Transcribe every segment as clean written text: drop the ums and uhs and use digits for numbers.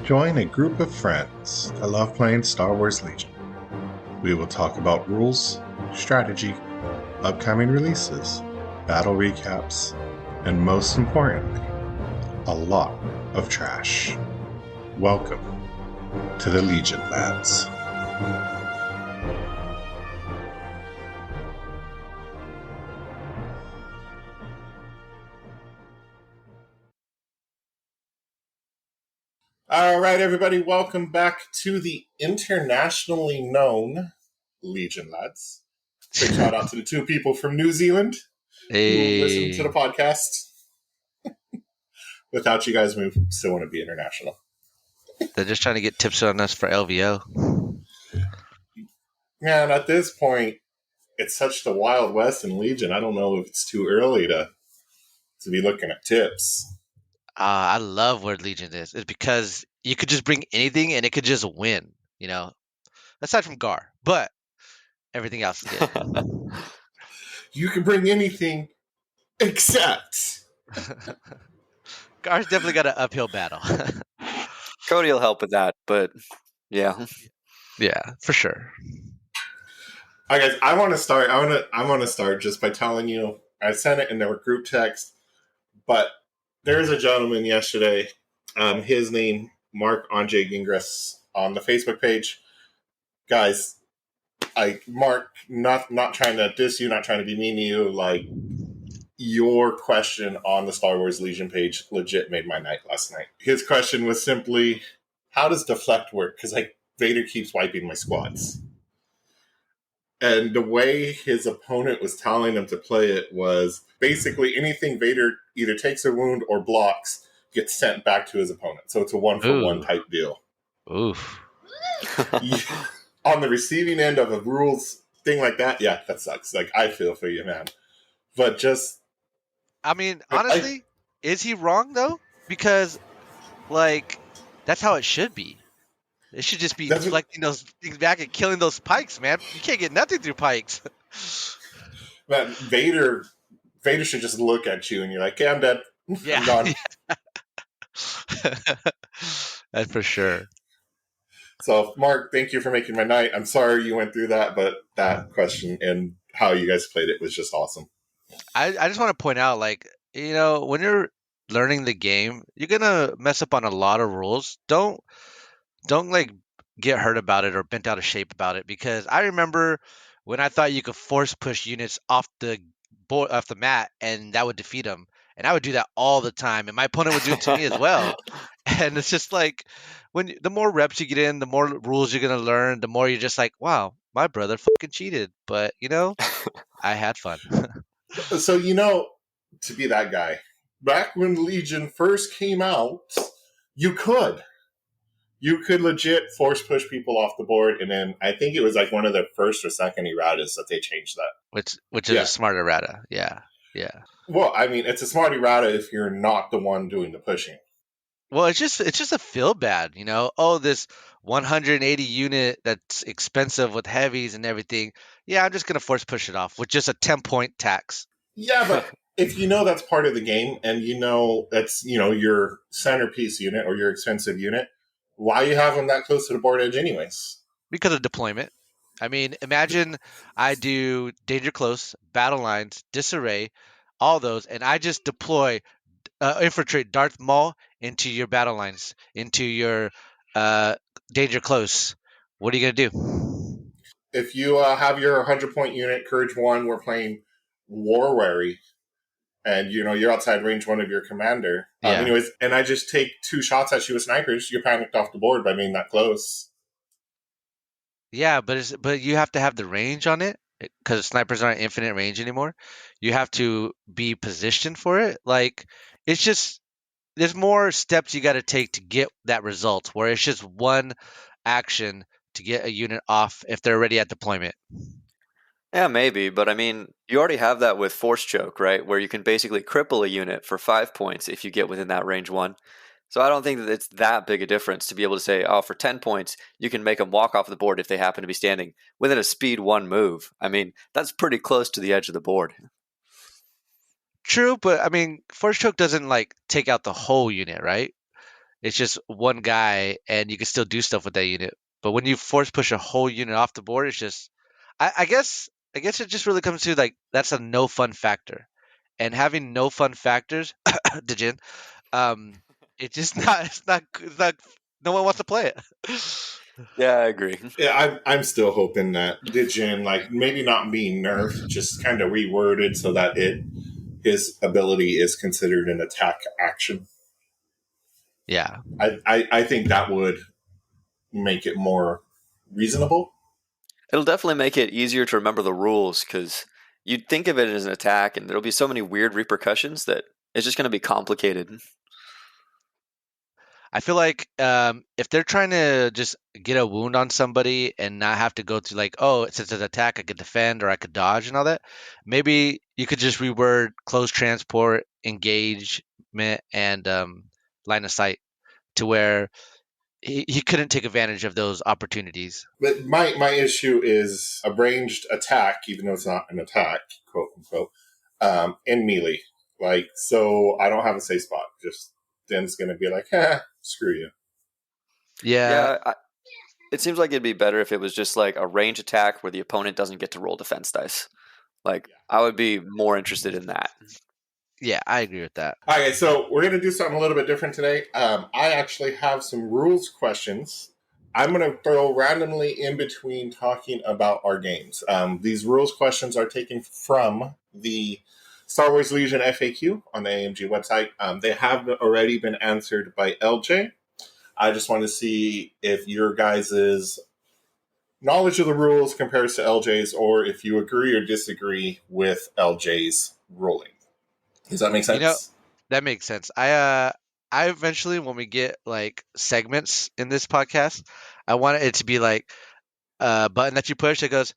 Join a group of friends that love playing Star Wars Legion. We will talk about rules, strategy, upcoming releases, battle recaps, and most importantly, a lot of trash. Welcome to the Legion Lads. All right, everybody, welcome back to the internationally known Legion Lads. Big shout out to the two people from New Zealand who listen to the podcast. Without you guys, we still want to be international. They're just trying to get tips on us for LVO. Man, at this point, it's such the Wild West in Legion. I don't know if it's too early to be looking at tips. I love where Legion is. It's because you could just bring anything and it could just win, you know? Aside from Gar. But everything else is good. You can bring anything except... Gar's definitely got an uphill battle. Cody will help with that, but yeah. Yeah, for sure. All right, guys, I want to start just by telling you, I sent it in our group text, but there's a gentleman yesterday, his name, Mark Andre Gingras, on the Facebook page. Guys, Mark, not trying to diss you, not trying to be mean to you, like, your question on the Star Wars Legion page legit made my night last night. His question was simply, how does deflect work? Because, Vader keeps wiping my squads. And the way his opponent was telling him to play it was basically anything Vader either takes a wound or blocks gets sent back to his opponent. So it's a one-for-one type deal. Oof. On the receiving end of a rules thing like that, yeah, that sucks. I feel for you, man. But just... I mean, honestly, is he wrong, though? Because, that's how it should be. It should just be deflecting those things back and killing those pikes, man. You can't get nothing through pikes. Man, Vader should just look at you and you're like, yeah, I'm dead. Yeah. I'm gone. That's for sure. So, Mark, thank you for making my night. I'm sorry you went through that, but that question and how you guys played it was just awesome. I just want to point out, when you're learning the game, you're going to mess up on a lot of rules. Don't get hurt about it or bent out of shape about it, because I remember when I thought you could force push units off the mat and that would defeat them, and I would do that all the time, and my opponent would do it to me as well. And it's just when the more reps you get in, the more rules you're gonna learn, the more you're just like, wow, my brother fucking cheated, but I had fun. So to be that guy, back when Legion first came out, you could legit force push people off the board, and then I think it was one of the first or second erratas that they changed that. Which is a smart errata. Yeah. Well, I mean, it's a smart errata if you're not the one doing the pushing. Well, it's just a feel bad, Oh, this 180 unit that's expensive with heavies and everything. Yeah, I'm just gonna force push it off with just a 10-point tax. Yeah, but if that's part of the game, and that's your centerpiece unit or your expensive unit, why you have them that close to the board edge anyways? Because of deployment. I mean, imagine I do danger close, battle lines, disarray, all those, and I just deploy infiltrate Darth Maul into your battle lines, into your danger close. What are you gonna do? If you have your 100-point unit, Courage 1, we're playing War Wary, and you're outside range 1 of your commander. Yeah. Anyways, and I just take 2 shots at you with snipers, you're panicked off the board by being that close. Yeah, but you have to have the range on it, because snipers aren't infinite range anymore. You have to be positioned for it. It's just, there's more steps you got to take to get that result, where it's just one action to get a unit off if they're already at deployment. Yeah, maybe, but I mean, you already have that with Force Choke, right? Where you can basically cripple a unit for 5 points if you get within that range 1. So I don't think that it's that big a difference to be able to say, oh, for 10 points, you can make them walk off the board if they happen to be standing within a speed 1 move. I mean, that's pretty close to the edge of the board. True, but I mean, Force Choke doesn't take out the whole unit, right? It's just one guy, and you can still do stuff with that unit. But when you force push a whole unit off the board, it's just, I guess it just really comes to like that's a no fun factor, and having no fun factors, Dijin, um, it's just not, it's not. No one wants to play it. Yeah, I agree. Yeah, I'm still hoping that Digin, like maybe not being nerfed, just kind of reworded so that his ability is considered an attack action. Yeah, I think that would make it more reasonable. It'll definitely make it easier to remember the rules because you'd think of it as an attack, and there'll be so many weird repercussions that it's just going to be complicated. I feel like if they're trying to just get a wound on somebody and not have to go through like, oh, since it's an attack, I could defend or I could dodge and all that, maybe you could just reword close transport, engagement, and line of sight to where he couldn't take advantage of those opportunities. But my issue is a ranged attack, even though it's not an attack, quote unquote, in melee. Like, so I don't have a safe spot. Just Den's going to be like, screw you. Yeah, Yeah, it seems like it'd be better if it was just like a range attack where the opponent doesn't get to roll defense dice. Like, I would be more interested in that. yeah, I agree with that. Okay, so we're going to do something a little bit different today. I actually have some rules questions. I'm going to throw randomly in between talking about our games. These rules questions are taken from the Star Wars Legion FAQ on the AMG website. They have already been answered by LJ. I just want to see if your guys' knowledge of the rules compares to LJ's, or if you agree or disagree with LJ's ruling. Does that make sense? You know, that makes sense. I eventually, when we get like segments in this podcast, I want it to be like a button that you push that goes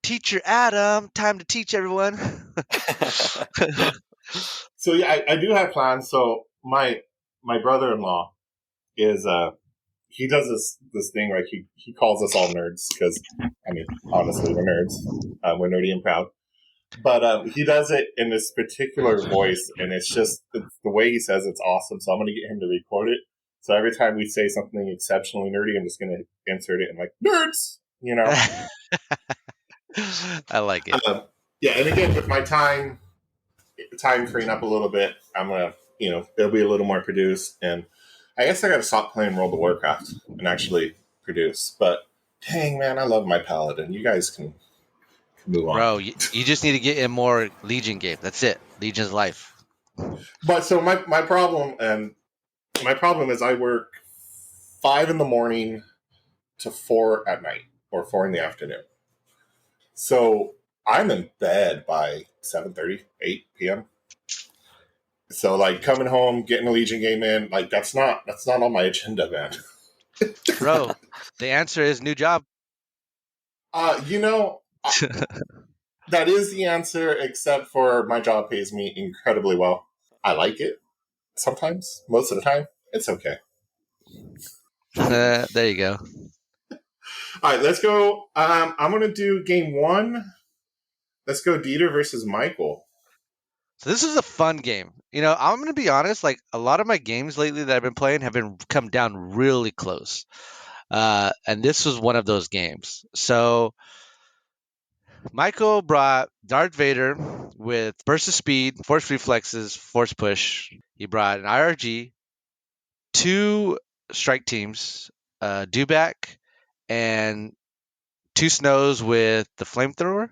teacher Adam, time to teach everyone. So yeah, I do have plans. So my brother-in-law is he does this thing like he calls us all nerds because I mean honestly we're nerds, we're nerdy and proud. But he does it in this particular voice, and it's the way he says it's awesome. So I'm going to get him to record it. So every time we say something exceptionally nerdy, I'm just going to insert it and like nerds, you know. I like it. Yeah, and again with my time freeing up a little bit, I'm gonna it'll be a little more produced, and I guess I got to stop playing World of Warcraft and actually produce. But dang man, I love my paladin. You guys can move on. Bro, you just need to get in more Legion game. That's it. Legion's life. But so my problem is I work 5 in the morning to 4 at night or 4 in the afternoon. So I'm in bed by 7:30, 8 p.m. So like coming home, getting a Legion game in, like that's not on my agenda, man. Bro, the answer is new job. You know, that is the answer, except for my job pays me incredibly well. I like it sometimes, most of the time. It's okay. There you go. All right, let's go. I'm going to do game 1. Let's go Dieter versus Michael. So this is a fun game. You know, I'm gonna be honest. Like a lot of my games lately that I've been playing have been come down really close, and this was one of those games. So Michael brought Darth Vader with burst of speed, force reflexes, force push. He brought an IRG, 2 strike teams, Dewback, and 2 snows with the flamethrower,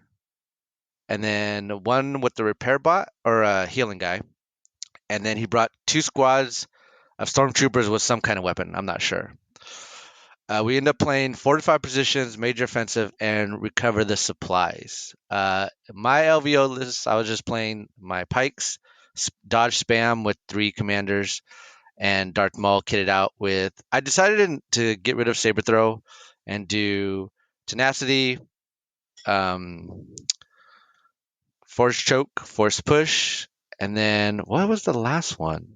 and then 1 with the repair bot or a healing guy. And then he brought 2 squads of stormtroopers with some kind of weapon. I'm not sure. We end up playing fortify positions, major offensive, and recover the supplies. My LVO list, I was just playing my pikes, dodge spam with 3 commanders, and Darth Maul kitted out with. I decided to get rid of saber throw and do tenacity, force choke, force push, and then what was the last one?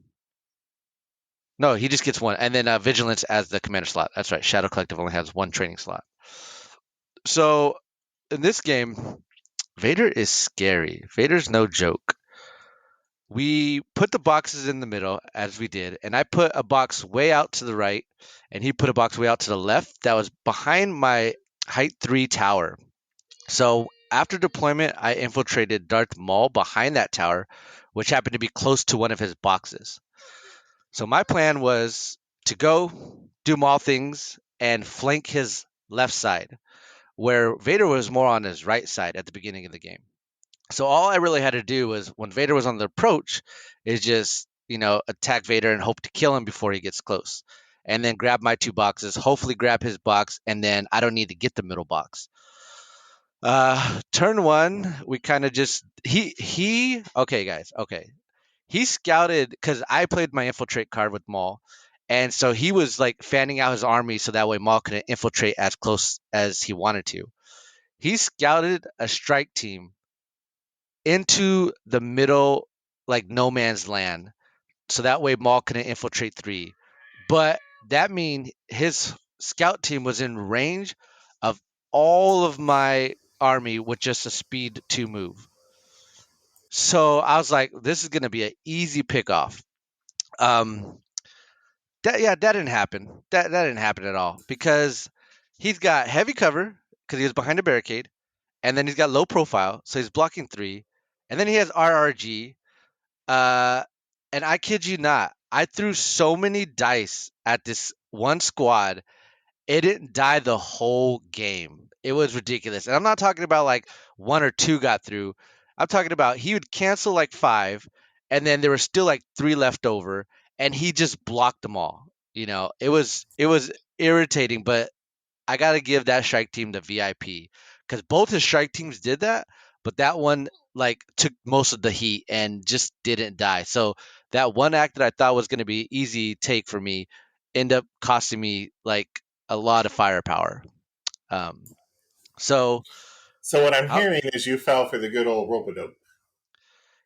No, he just gets 1, and then vigilance as the commander slot. That's right. Shadow Collective only has 1 training slot. So in this game, Vader is scary. Vader's no joke. we put the boxes in the middle as we did, and I put a box way out to the right, and he put a box way out to the left that was behind my height 3 tower. So after deployment, I infiltrated Darth Maul behind that tower, which happened to be close to one of his boxes. So my plan was to go do Maul things and flank his left side, where Vader was more on his right side at the beginning of the game. So all I really had to do was when Vader was on the approach, is just attack Vader and hope to kill him before he gets close, and then grab my 2 boxes, hopefully grab his box, and then I don't need to get the middle box. Turn one, we kind of just he okay guys, okay. He scouted because I played my infiltrate card with Maul, and so he was like fanning out his army so that way Maul couldn't infiltrate as close as he wanted to. He scouted a strike team into the middle, like no man's land, so that way Maul couldn't infiltrate 3. But that mean his scout team was in range of all of my army with just a speed 2 move. So I was like, this is gonna be an easy pickoff. Um, that didn't happen. That didn't happen at all because he's got heavy cover because he was behind a barricade, and then he's got low profile, so he's blocking 3, and then he has RRG. Uh, and I kid you not, I threw so many dice at this one squad, it didn't die the whole game. It was ridiculous. And I'm not talking about like 1 or 2 got through. I'm talking about he would cancel like 5, and then there were still like 3 left over, and he just blocked them all. It was irritating, but I got to give that strike team the VIP because both his strike teams did that, but that one like took most of the heat and just didn't die. So that one act that I thought was going to be easy take for me ended up costing me like a lot of firepower. Um, so So what I'm I, hearing is you fell for the good old rope-a-dope.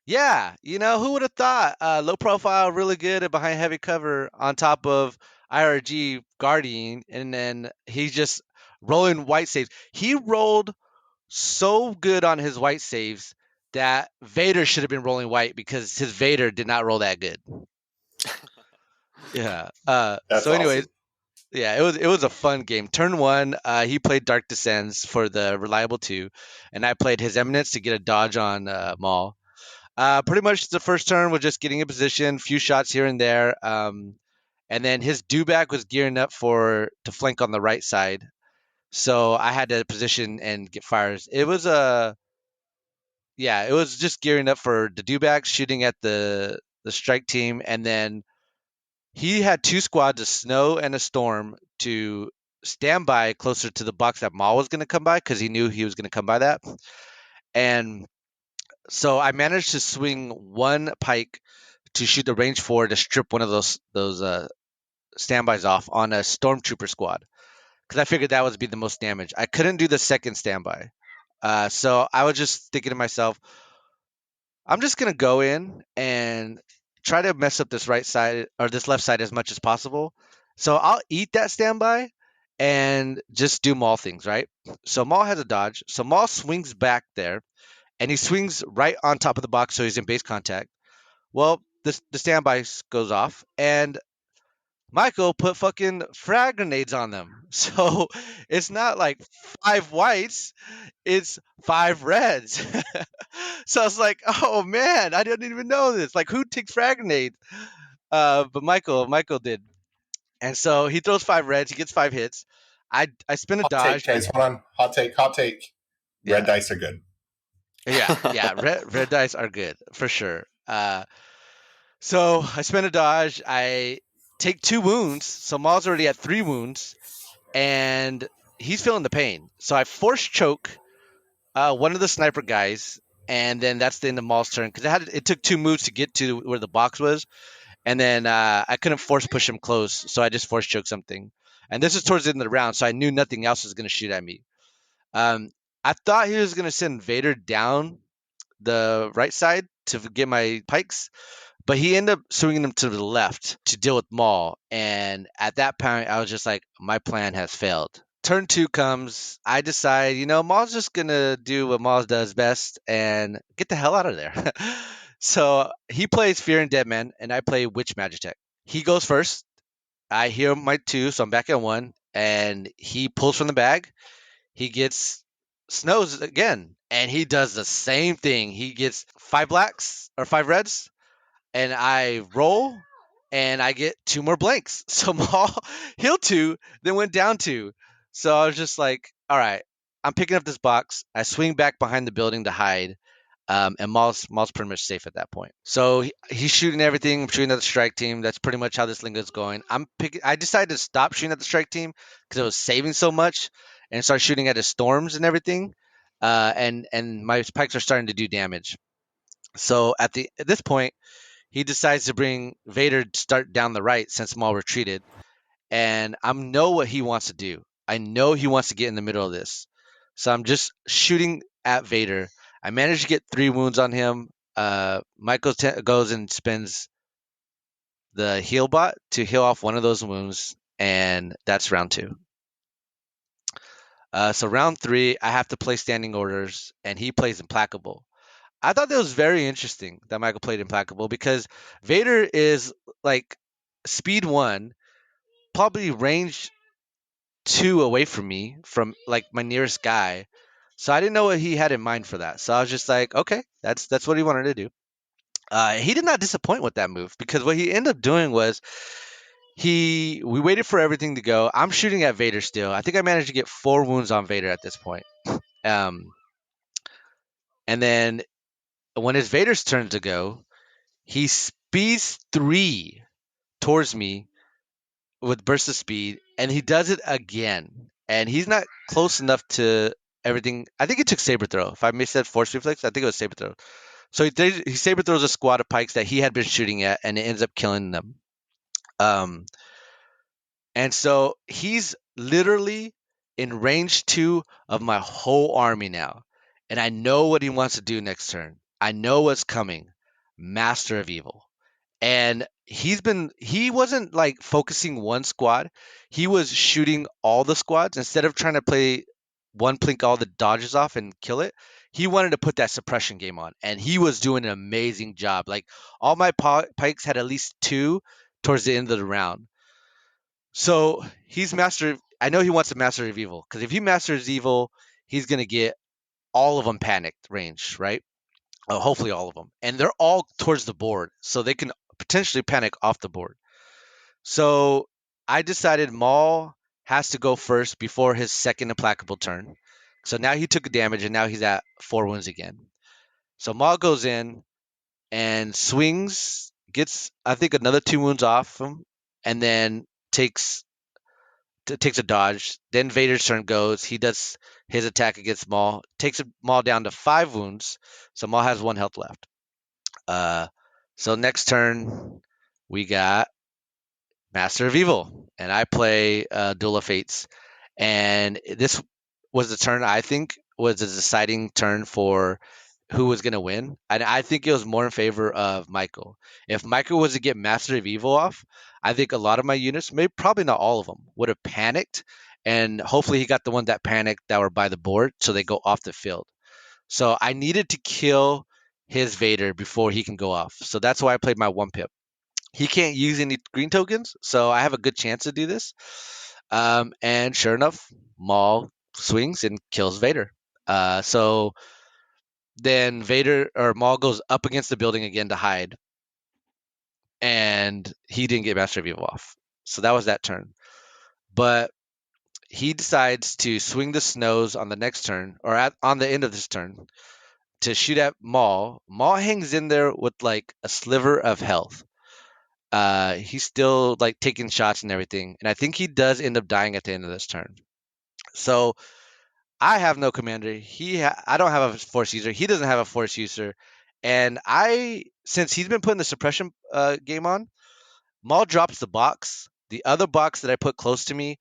yeah, who would have thought? Low profile, really good at behind heavy cover on top of IRG guardian, and then he's just rolling white saves. He rolled so good on his white saves that Vader should have been rolling white because his Vader did not roll that good. Yeah. That's So anyways, awesome. yeah, it was a fun game. Turn one, he played Dark Descends for the reliable 2, and I played his Eminence to get a dodge on Maul. Pretty much the first turn was just getting in position, few shots here and there, and then his dewback was gearing up to flank on the right side. So I had to position and get fires. It was just gearing up for the dewbacks, shooting at the strike team, and then he had 2 squads, a snow and a storm, to stand by closer to the box that Maul was going to come by because he knew he was going to come by that. And so I managed to swing 1 pike to shoot the range 4 to strip one of those standbys off on a stormtrooper squad because I figured that would be the most damage. I couldn't do the second standby. So I was just thinking to myself, I'm just gonna go in and try to mess up this right side or this left side as much as possible. So I'll eat that standby and just do Maul things, right? So Maul has a dodge. So Maul swings back there and he swings right on top of the box so he's in base contact. Well, the standby goes off and Michael put fucking frag grenades on them. So it's not like 5 whites, it's 5 reds. So I was like, oh man, I didn't even know this. Like, who takes frag grenades? But Michael did. And so he throws 5 reds, he gets 5 hits. I spin a Hot take, dodge. guys. Hold on. Hot take. Hot take. Red Yeah. dice are good. Yeah. Red dice are good for sure. So I spin a dodge. I take 2 wounds. So Maul's already at 3 wounds, and he's feeling the pain. So I force choke one of the sniper guys, and then that's the end of Maul's turn because it took 2 moves to get to where the box was, and then I couldn't force push him close, so I just force choked something. And this is towards the end of the round, so I knew nothing else was going to shoot at me. I thought he was going to send Vader down the right side to get my pikes, but he ended up swinging them to the left to deal with Maul. And at that point, I was just like, my plan has failed. Turn 2 comes. I decide, Maul's just going to do what Maul does best and get the hell out of there. So he plays Fear and Deadman, and I play Witch Magitech. He goes first. I heal my 2, so I'm back at 1, and he pulls from the bag. He gets snows again, and he does the same thing. He gets 5 blacks or 5 reds, and I roll, and I get 2 more blanks. So Maul healed 2, then went down 2. So I was just like, all right, I'm picking up this box. I swing back behind the building to hide. And Maul's pretty much safe at that point. So he's shooting everything. I'm shooting at the strike team. That's pretty much how this lingo is going. I decided to stop shooting at the strike team because it was saving so much, and start shooting at his storms and everything. And my pikes are starting to do damage. So at this point, he decides to bring Vader to start down the right since Maul retreated, and I know what he wants to do. I know he wants to get in the middle of this. So I'm just shooting at Vader. I managed to get 3 wounds on him. Michael goes and spends the heal bot to heal off one of those wounds, and that's round 2. So round 3, I have to play standing orders, and he plays implacable. I thought that was very interesting that Michael played implacable because Vader is like speed 1, probably range 2 away from me, from like my nearest guy. So I didn't know what he had in mind for that. So I was just like, okay, that's what he wanted to do. He did not disappoint with that move because what he ended up doing was we waited for everything to go. I'm shooting at Vader still. I think I managed to get 4 wounds on Vader at this point. Um, and then when it's Vader's turn to go, he speeds 3 towards me with burst of speed, and he does it again. And he's not close enough to everything. I think he took saber throw. If I said force reflex, I think it was saber throw. So he saber throws a squad of pikes that he had been shooting at, and it ends up killing them. Um, and so he's literally in range 2 of my whole army now, and I know what he wants to do next turn. I know what's coming. Master of Evil. And he wasn't like focusing one squad. He was shooting all the squads instead of trying to play one plink all the dodges off and kill it. He wanted to put that suppression game on, and he was doing an amazing job. Like all my pikes had at least 2 towards the end of the round. So he's master. I know he wants to master of evil because if he masters evil, he's gonna get all of them panicked range, right? Hopefully all of them, and they're all towards the board, so they can potentially panic off the board. So I decided Maul has to go first before his second implacable turn. So now he took a damage, and now he's at 4 wounds again. So Maul goes in and swings, gets I think another 2 wounds off him, and then takes a dodge. Then Vader's turn goes. He does his attack against Maul, takes Maul down to 5 wounds. So Maul has 1 health left. So next turn we got Master of Evil, and I play Duel of Fates. And this was the turn I think was a deciding turn for who was going to win. And I think it was more in favor of Michael. If Michael was to get Master of Evil off, I think a lot of my units, maybe probably not all of them, would have panicked. And hopefully he got the one that panicked that were by the board, so they go off the field. So I needed to kill his Vader before he can go off. So that's why I played my 1 pip. He can't use any green tokens, so I have a good chance to do this. And sure enough, Maul swings and kills Vader. So then Vader or Maul goes up against the building again to hide, and he didn't get Master of Evil off. So that was that turn. But he decides to swing the snows on the next turn, or on the end of this turn, to shoot at Maul. Maul hangs in there with like a sliver of health. He's still like taking shots and everything, and I think he does end up dying at the end of this turn. So I have no commander. I don't have a force user. He doesn't have a force user, and since he's been putting the suppression game on, Maul drops the box. The other box that I put close to me,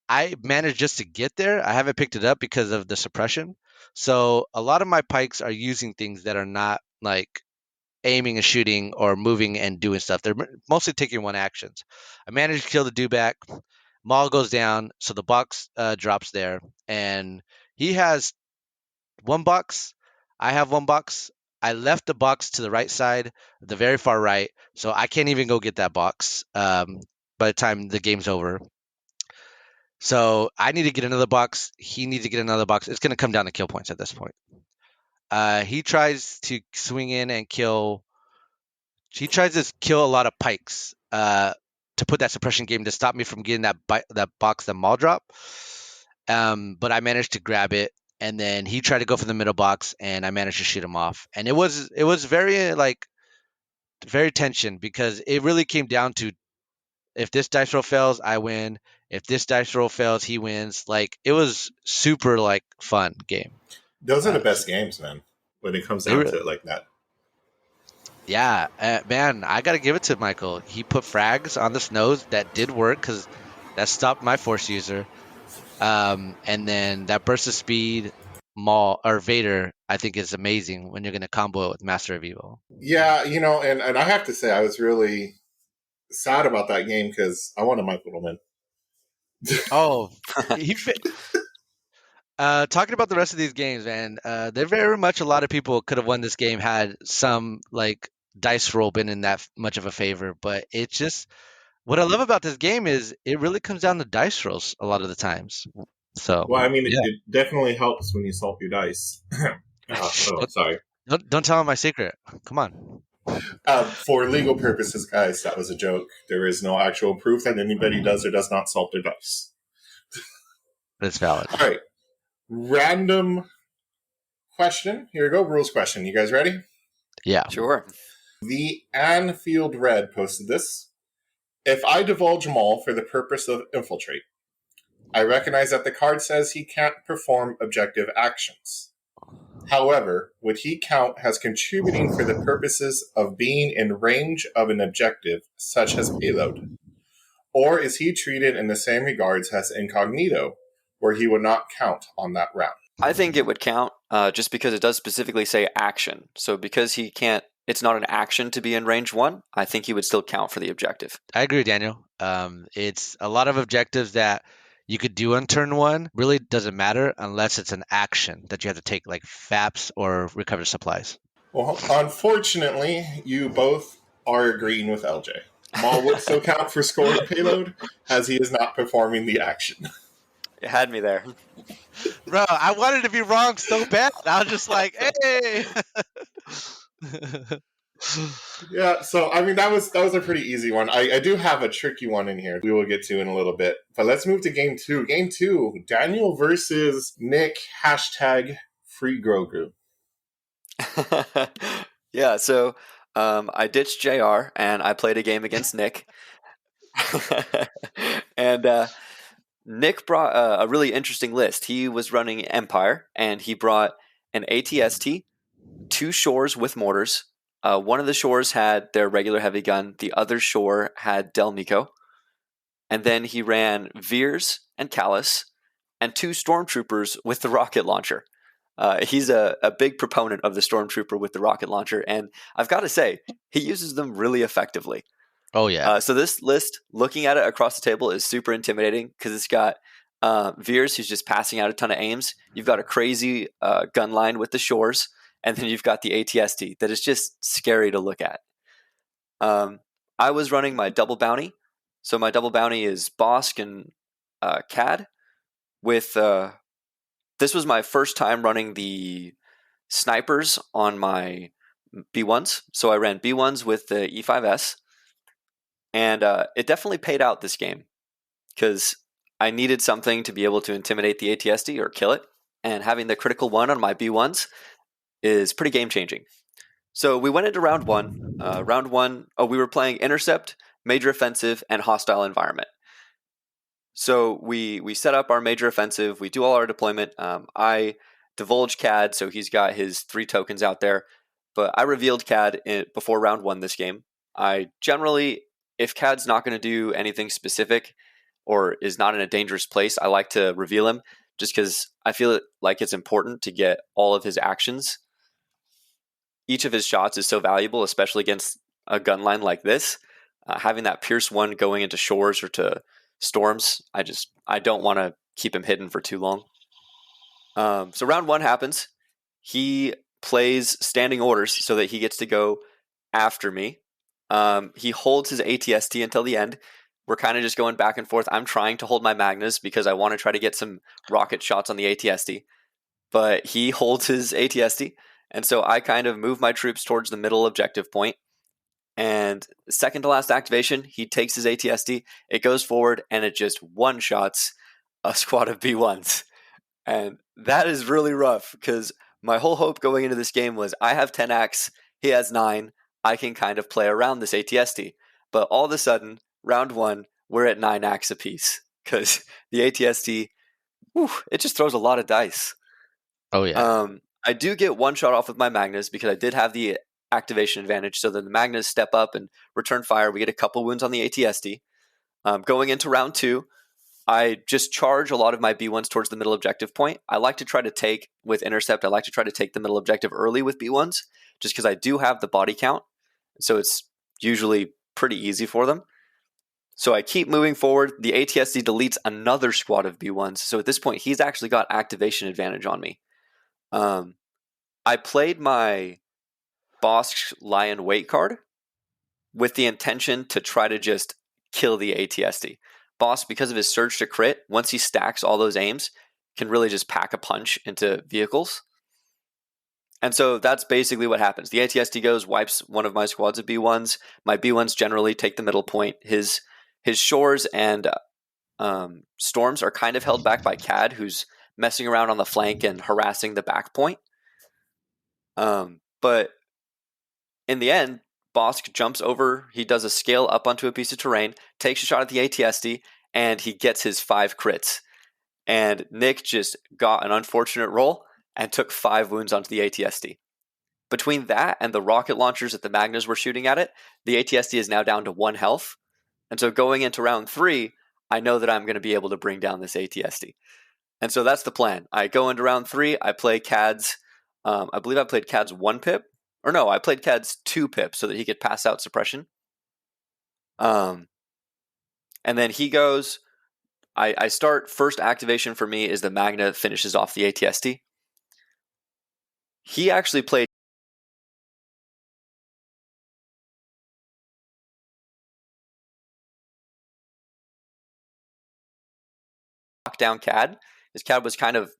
I managed just to get there. I haven't picked it up because of the suppression. So a lot of my pikes are using things that are not like aiming and shooting or moving and doing stuff. They're mostly taking one actions. I managed to kill the dewback. Maul goes down, so the box drops there, and he has 1 box. I have 1 box. I left the box to the right side, the very far right, so I can't even go get that box by the time the game's over. So I need to get another box. He needs to get another box. It's going to come down to kill points at this point. He tries to swing in and kill. He tries to kill a lot of pikes to put that suppression game to stop me from getting that box, the maul drop. But I managed to grab it, and then he tried to go for the middle box, and I managed to shoot him off. And it was very very tension because it really came down to if this dice roll fails, I win. If this dice roll fails, he wins. Like it was super fun game. Those are the So best games, man. When it comes down to it like that. yeah, man, I gotta give it to Michael. He put frags on the snows that did work because that stopped my force user. And then that burst of speed, Maul or Vader, I think is amazing when you're gonna combo it with Master of Evil. Yeah, and I have to say I was really sad about that game because I wanted Michael to win. Oh, talking about the rest of these games, man, they're very much a lot of people could have won this game had some dice roll been in that much of a favor. But it's just what I love about this game is it really comes down to dice rolls a lot of the times. So Well, I mean, yeah, it definitely helps when you salt your dice. Sorry. don't tell him my secret. Come on. For legal purposes, guys, that was a joke. There is no actual proof that anybody does or does not salt their dice. But it's valid. All right. Random question. Here we go. Rules question. You guys ready? Yeah. Sure. The Anfield Red posted this. If I divulge Maul for the purpose of infiltrate, I recognize that the card says he can't perform objective actions. However, would he count as contributing for the purposes of being in range of an objective, such as payload? Or is he treated in the same regards as incognito, where he would not count on that round? I think it would count just because it does specifically say action. So because he can't, it's not an action to be in range 1, I think he would still count for the objective. I agree, Daniel. It's a lot of objectives that you could do on turn 1 really doesn't matter unless it's an action that you have to take, like FAPS or recover supplies. Well, unfortunately, you both are agreeing with LJ. Maul would still count for scoring payload, as he is not performing the action. It had me there. Bro, I wanted to be wrong so bad. I was just like, hey. Yeah, so I mean that was a pretty easy one. I do have a tricky one in here we will get to in a little bit. But let's move to game 2. Game 2, Daniel versus Nick, hashtag free Grogu. Yeah, so I ditched JR and I played a game against Nick. And Nick brought a really interesting list. He was running Empire, and he brought an ATST, 2 shores with mortars. One of the shores had their regular heavy gun. The other shore had Del Nico. And then he ran Veers and Callus, and 2 stormtroopers with the rocket launcher. He's a big proponent of the stormtrooper with the rocket launcher, and I've got to say, he uses them really effectively. Oh, yeah. So this list, looking at it across the table, is super intimidating because it's got Veers, who's just passing out a ton of aims. You've got a crazy gun line with the shores, and then you've got the ATST that is just scary to look at. I was running my double bounty. So my double bounty is Bosk and CAD. With this was my first time running the snipers on my B1s. So I ran B1s with the E5S. And it definitely paid out this game because I needed something to be able to intimidate the ATSD or kill it. And having the critical 1 on my B1s is pretty game changing. So we went into round 1. Round 1, we were playing intercept, major offensive, and hostile environment. So we set up our major offensive. We do all our deployment. I divulge CAD, so he's got his 3 tokens out there. But I revealed CAD before round 1 this game. I generally, if CAD's not going to do anything specific or is not in a dangerous place, I like to reveal him just because I feel like it's important to get all of his actions. Each of his shots is so valuable, especially against a gun line like this. Having that Pierce 1 going into shores or to storms, I don't want to keep him hidden for too long. So round 1 happens. He plays standing orders so that he gets to go after me. He holds his ATST until the end. We're kind of just going back and forth. I'm trying to hold my Magnus because I want to try to get some rocket shots on the ATST. But he holds his ATST. And so I kind of move my troops towards the middle objective point. And second to last activation, he takes his ATST. It goes forward and it just one-shots a squad of B1s. And that is really rough because my whole hope going into this game was I have 10 acts, he has 9. I can kind of play around this ATST. But all of a sudden, round 1, we're at 9 acts apiece because the ATST, it just throws a lot of dice. Oh, yeah. I do get one shot off with my Magnus because I did have the activation advantage. So then the Magnus step up and return fire. We get a couple wounds on the ATST. Going into round 2, I just charge a lot of my B1s towards the middle objective point. I like to try to take, with intercept, I like to try to take the middle objective early with B1s, just because I do have the body count. So it's usually pretty easy for them. So I keep moving forward. The ATSD deletes another squad of B1s. So at this point, he's actually got activation advantage on me. I played my Bosk Lion Weight card with the intention to try to just kill the ATSD. Bosk, because of his surge to crit, once he stacks all those aims, can really just pack a punch into vehicles. And so that's basically what happens. The ATSD goes, wipes one of my squads of B1s. My B1s generally take the middle point. His shores and storms are kind of held back by Cad, who's messing around on the flank and harassing the back point. But in the end, Bosk jumps over, he does a scale up onto a piece of terrain, takes a shot at the ATSD, and he gets his 5 crits. And Nick just got an unfortunate roll and took 5 wounds onto the ATSD. Between that and the rocket launchers that the Magnus were shooting at it, the ATSD is now down to 1 health. And so going into round 3, I know that I'm going to be able to bring down this ATSD. And so that's the plan. I go into round 3, I play Cad's, I believe I played Cad's 1 pip. Or no, I played Cad's 2 pip so that he could pass out suppression. And then he goes, I start, first activation for me is the Magna finishes off the ATSD. He actually played down Cad. His Cad was kind of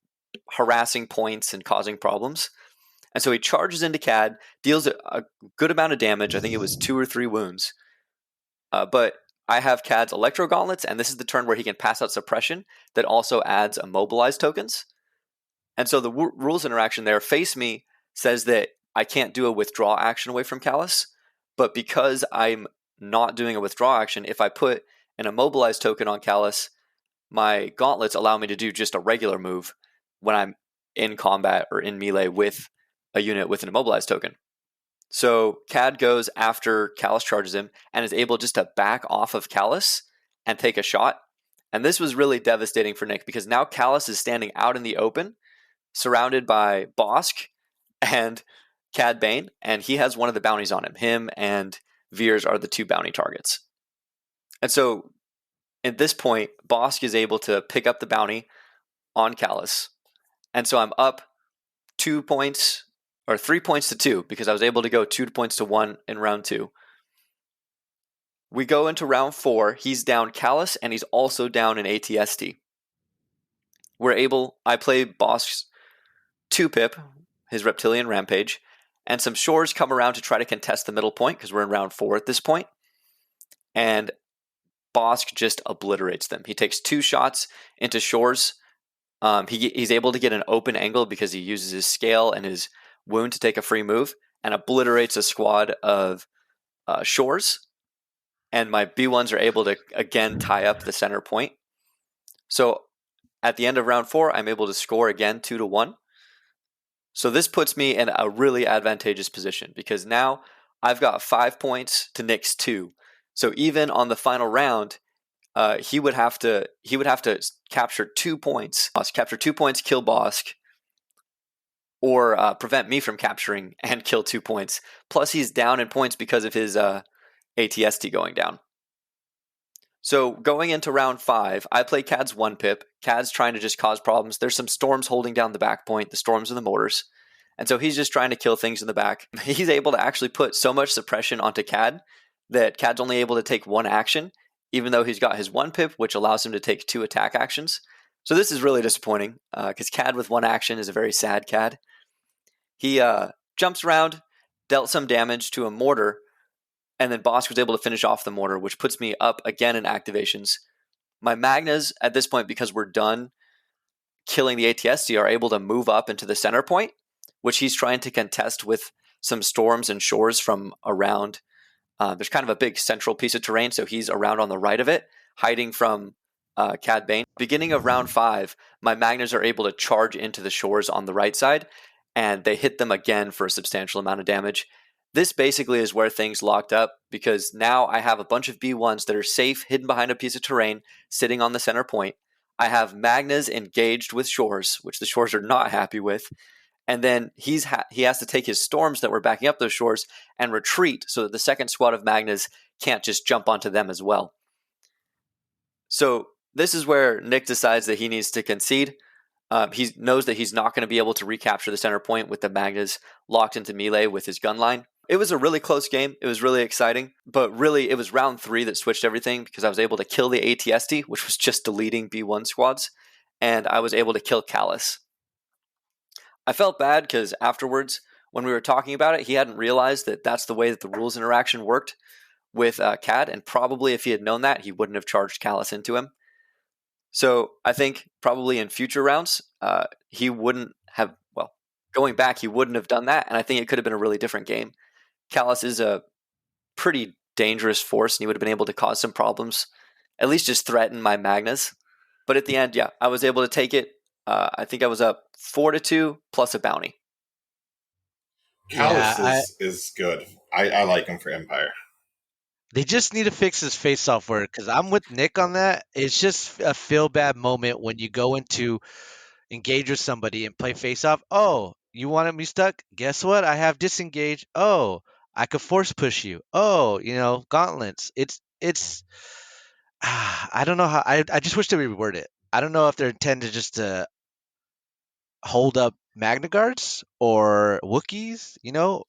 harassing points and causing problems. And so he charges into Cad, deals a good amount of damage. I think it was 2 or 3 wounds. But I have Cad's Electro Gauntlets, and this is the turn where he can pass out suppression that also adds immobilized tokens. And so the rules interaction there, Face Me says that I can't do a withdraw action away from Callus, but because I'm not doing a withdraw action, if I put an immobilized token on Callus, my gauntlets allow me to do just a regular move when I'm in combat or in melee with a unit with an immobilized token. So Cad goes after Callus charges him and is able just to back off of Callus and take a shot. And this was really devastating for Nick because now Callus is standing out in the open, surrounded by Bosk and Cad Bane, and he has one of the bounties on him. Him and Veers are the 2 bounty targets. And so at this point, Bosk is able to pick up the bounty on Callus. And so I'm up 2 points, or 3 points to 2, because I was able to go 2 points to 1 in round 2. We go into round 4. He's down Callus, and he's also down an ATST. I play Bosk's 2 pip, his Reptilian Rampage, and some shores come around to try to contest the middle point, because we're in round 4 at this point. And Bosk just obliterates them. He takes 2 shots into shores. He's able to get an open angle because he uses his scale and his wound to take a free move and obliterates a squad of shores. And my B1s are able to, again, tie up the center point. So at the end of round 4, I'm able to score again 2-1. So this puts me in a really advantageous position because now I've got 5 points to Nick's 2. So even on the final round, he would have to capture 2 points. Capture 2 points, kill Bosk, or prevent me from capturing and kill 2 points. Plus, he's down in points because of his ATST going down. So going into round 5, I play Cad's 1 pip. Cad's trying to just cause problems. There's some storms holding down the back point, the storms and the mortars. And so he's just trying to kill things in the back. He's able to actually put so much suppression onto Cad that Cad's only able to take one action, even though he's got his 1 pip, which allows him to take 2 attack actions. So this is really disappointing, because Cad with 1 action is a very sad Cad. He jumps around, dealt some damage to a mortar, and then Bosk was able to finish off the mortar, which puts me up again in activations. My Magnas, at this point, because we're done killing the ATSD, are able to move up into the center point, which he's trying to contest with some storms and shores from around. There's kind of a big central piece of terrain, so he's around on the right of it, hiding from Cad Bane. Beginning of round 5, my Magnas are able to charge into the shores on the right side, and they hit them again for a substantial amount of damage. This basically is where things locked up, because now I have a bunch of B1s that are safe, hidden behind a piece of terrain, sitting on the center point. I have Magnas engaged with shores, which the shores are not happy with. And then he has to take his storms that were backing up those shores and retreat so that the second squad of Magnas can't just jump onto them as well. So this is where Nick decides that he needs to concede. He knows that he's not going to be able to recapture the center point with the Magnas locked into melee with his gun line. It was a really close game. It was really exciting. But really, it was round 3 that switched everything, because I was able to kill the ATSD, which was just deleting B1 squads, and I was able to kill Callus. I felt bad because afterwards, when we were talking about it, he hadn't realized that that's the way that the rules interaction worked with Cad, and probably if he had known that, he wouldn't have charged Callus into him. So I think probably in future rounds, he wouldn't have, well, going back, he wouldn't have done that, and I think it could have been a really different game. Callus is a pretty dangerous force, and he would have been able to cause some problems, at least just threaten my Magnas. But at the end, yeah, I was able to take it. I think I was up 4-2 plus a bounty. Callus is good. I like him for Empire. They just need to fix his face-off work, because I'm with Nick on that. It's just a feel-bad moment when you go into engage with somebody and play face-off. Oh, you wanted me stuck? Guess what? I have disengage. Oh, I could force push you. Oh, gauntlets. It's. I don't know how. I just wish they would reword it. I don't know if they're intended just to hold up Magna Guards or Wookiees.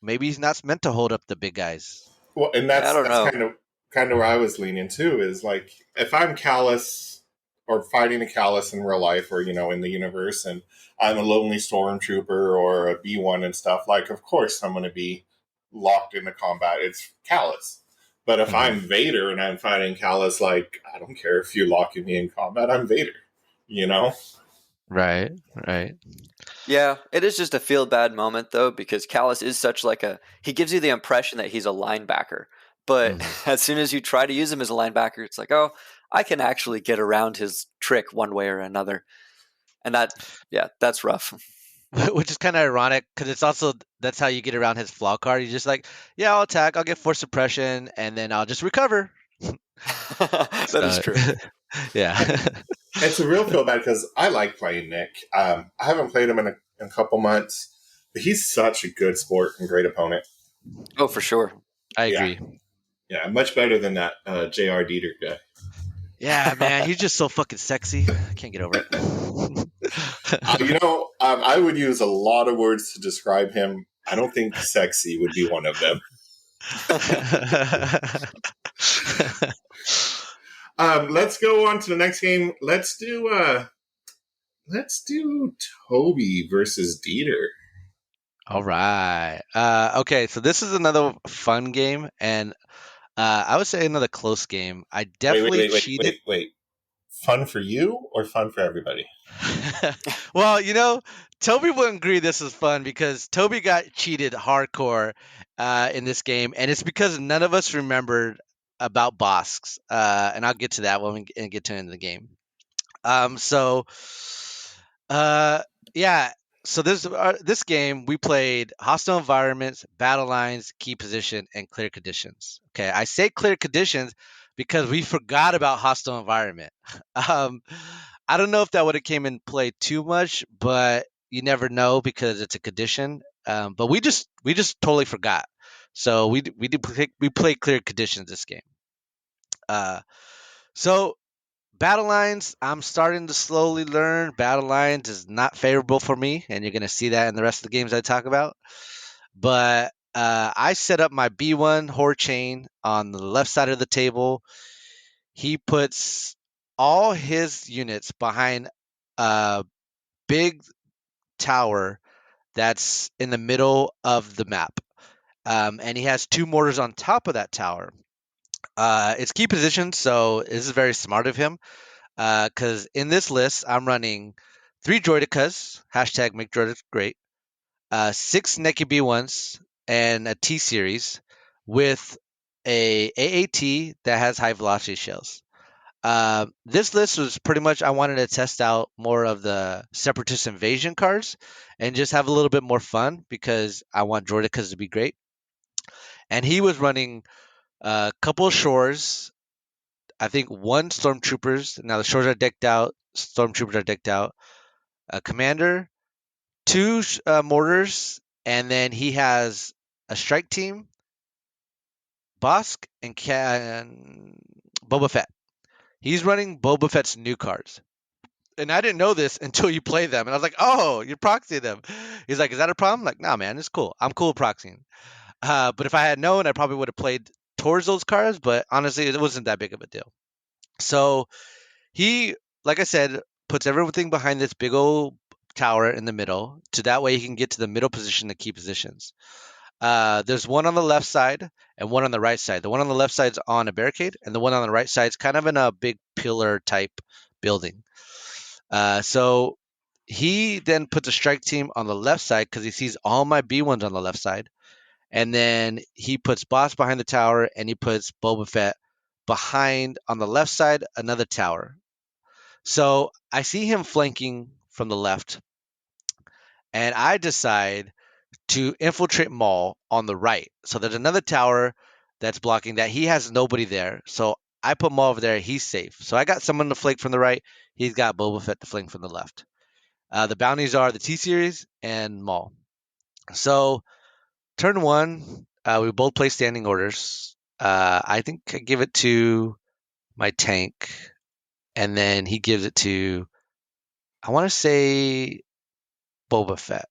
Maybe he's not meant to hold up the big guys. Well, and I don't that's know. kind of where I was leaning too. Is like, if I'm Callus or fighting a Callus in real life, or in the universe, and I'm a lonely stormtrooper or a B1 and stuff, like, of course I'm going to be locked into combat. It's Callus. But if I'm Vader and I'm fighting Callus, like, I don't care if you're locking me in combat, I'm Vader. Right. Yeah, it is just a feel bad moment though, because Callus is such like he gives you the impression that he's a linebacker. But as soon as you try to use him as a linebacker, it's like, oh, I can actually get around his trick one way or another. And that's rough. Which is kind of ironic, because it's also that's how you get around his flaw card. You're just like, yeah, I'll attack, I'll get force suppression, and then I'll just recover. That is true. Yeah. It's a real feel bad, because I like playing Nick. I haven't played him in a couple months, but he's such a good sport and great opponent. Oh, for sure. I agree. Yeah, much better than that J.R. Dieter guy. Yeah, man, he's just so fucking sexy. I can't get over it. I would use a lot of words to describe him. I don't think sexy would be one of them. Let's go on to the next game. Let's do Toby versus Dieter. All right. Okay, so this is another fun game, and I would say another close game. I definitely cheated. Wait. Fun for you or fun for everybody? Well, Toby wouldn't agree this is fun, because Toby got cheated hardcore in this game, and it's because none of us remembered about Bosks, and I'll get to that when we get to the end of the game. Yeah. So this game we played hostile environments, battle lines, key position, and clear conditions. Okay, I say clear conditions because we forgot about hostile environment. I don't know if that would have came in play too much, but you never know because it's a condition. But we just totally forgot. So we play clear conditions this game. So Battle lines, I'm starting to slowly learn. Battle lines is not favorable for me, and you're going to see that in the rest of the games I talk about. But I set up my B1 Horde Chain on the left side of the table. He puts all his units behind a big tower that's in the middle of the map. And he has 2 mortars on top of that tower. It's key position, so this is very smart of him. Because in this list, I'm running 3 Droidicas, hashtag make Droidica great, 6 Neki B1s, and a T series with a AAT that has high velocity shells. This list was pretty much I wanted to test out more of the Separatist Invasion cards and just have a little bit more fun because I want Droidicas to be great. And he was running a couple of shores, I think 1 stormtroopers. Now the shores are decked out, stormtroopers are decked out. A commander, 2 mortars, and then he has a strike team, Bosk, and Boba Fett. He's running Boba Fett's new cards. And I didn't know this until you play them. And I was like, oh, you're proxying them. He's like, is that a problem? I'm like, nah, man, it's cool. I'm cool with proxying. But if I had known, I probably would have played towards those cards. But honestly, it wasn't that big of a deal. So he, like I said, puts everything behind this big old tower in the middle, so that way he can get to the middle position, the key positions. There's one on the left side and one on the right side. The one on the left side's on a barricade, and the one on the right side's kind of in a big pillar type building. So he then puts a strike team on the left side because he sees all my B1s on the left side. And then he puts Boss behind the tower and he puts Boba Fett behind on the left side, another tower. So I see him flanking from the left, and I decide to infiltrate Maul on the right. So there's another tower that's blocking that. He has nobody there. So I put Maul over there. He's safe. So I got someone to flank from the right. He's got Boba Fett to flank from the left. The bounties are the T Series and Maul. So turn 1, we both play standing orders. I think I give it to my tank, and then he gives it to, I want to say, Boba Fett.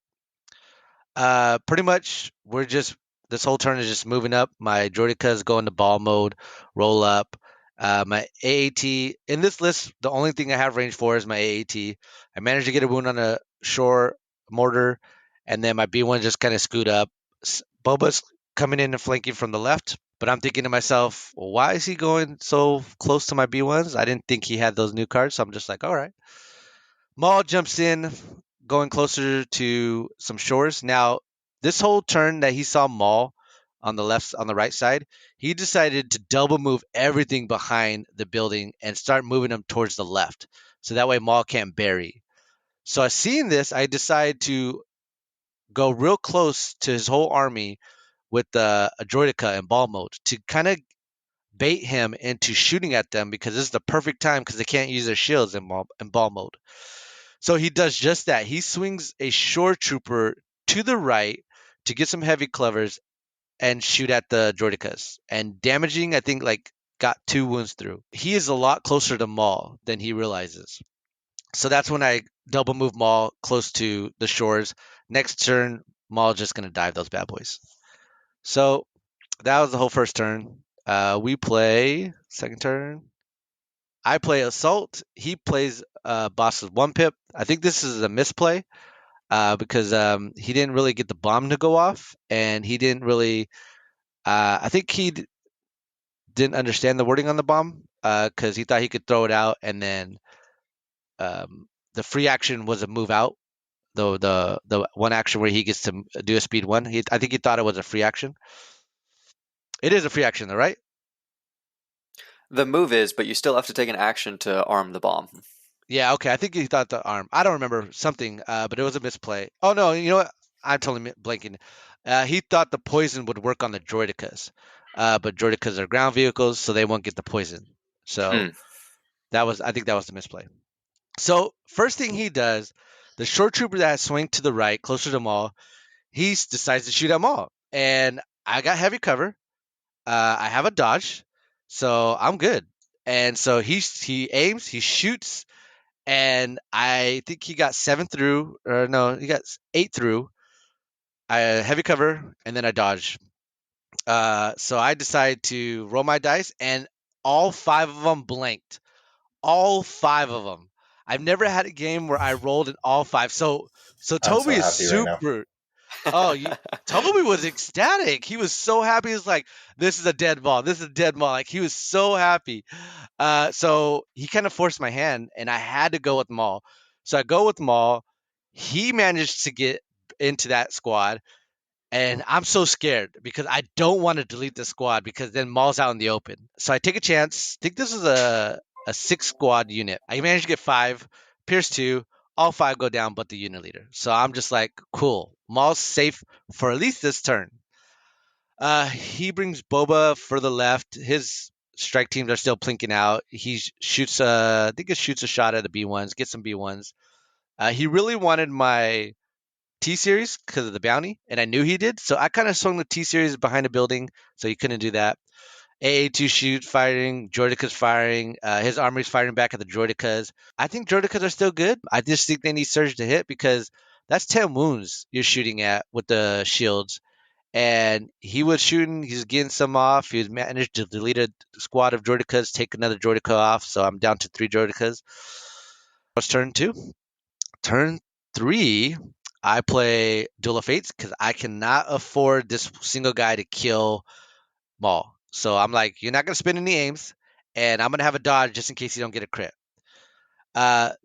Pretty much, this whole turn is just moving up. My Droidicas go into ball mode, roll up. My AAT, in this list, the only thing I have range for is my AAT. I managed to get a wound on a shore mortar, and then my B1 just kind of scoot up. Boba's coming in and flanking from the left, but I'm thinking to myself, well, why is he going so close to my B1s? I didn't think he had those new cards, so I'm just like, all right. Maul jumps in, going closer to some shores. Now, this whole turn that he saw Maul on the right side, he decided to double move everything behind the building and start moving them towards the left. So that way Maul can't bury. So seeing this, I decide to go real close to his whole army with the Droidica in ball mode to kind of bait him into shooting at them because this is the perfect time because they can't use their shields in ball mode. So he does just that. He swings a shore trooper to the right to get some heavy clovers and shoot at the Droidicas. And damaging, I think, like got 2 wounds through. He is a lot closer to Maul than he realizes. So that's when I double move Maul close to the shores. Next turn, Maul just gonna dive those bad boys. So that was the whole first turn. We play second turn. I play assault. He plays boss's 1 pip. I think this is a misplay because he didn't really get the bomb to go off, and he didn't really. I think he didn't understand the wording on the bomb because he thought he could throw it out, and then the free action was a move out. The one action where he gets to do a speed 1. I think he thought it was a free action. It is a free action, though, right? The move is, but you still have to take an action to arm the bomb. Yeah, okay. I think he thought the arm. I don't remember something, but it was a misplay. Oh no, you know what? I'm totally blanking. He thought the poison would work on the Droidicas, but Droidicas are ground vehicles, so they won't get the poison. So I think that was the misplay. So first thing he does, the short trooper that swing to the right, closer to Maul, he decides to shoot at Maul, and I got heavy cover. I have a dodge, so I'm good. And so he aims, he shoots, and I think he got 7 through, or no, he got 8 through. I heavy cover, and then I dodge. So I decide to roll my dice, and all 5 of them blanked. All 5 of them. I've never had a game where I rolled in all 5. So I'm so Toby is happy right now. super. Oh, Toby was ecstatic. He was so happy. He was like, "This is a dead ball. This is a dead ball." Like he was so happy. So he kind of forced my hand, and I had to go with Maul. So I go with Maul. He managed to get into that squad, and I'm so scared because I don't want to delete the squad because then Maul's out in the open. So I take a chance. I think this is a 6 squad unit. I managed to get 5, Pierce 2, all 5 go down but the unit leader. So I'm just like, cool. Maul's safe for at least this turn. He brings Boba further left. His strike teams are still plinking out. He shoots I think he shoots a shot at the B1s, gets some B1s. He really wanted my T series because of the bounty, and I knew he did. So I kind of swung the T series behind a building, so he couldn't do that. AA2 shoot firing, Droidekas firing. His armory's firing back at the Droidekas. I think Droidekas are still good. I just think they need Surge to hit because that's 10 wounds you're shooting at with the shields. And he was shooting, he's getting some off. He was managed to delete a squad of Droidekas, take another Droideka off. So I'm down to 3 Droidekas. What's turn 2? Turn 3, I play Duel of Fates because I cannot afford this single guy to kill Maul. So I'm like, you're not going to spend any aims, and I'm going to have a dodge just in case you don't get a crit.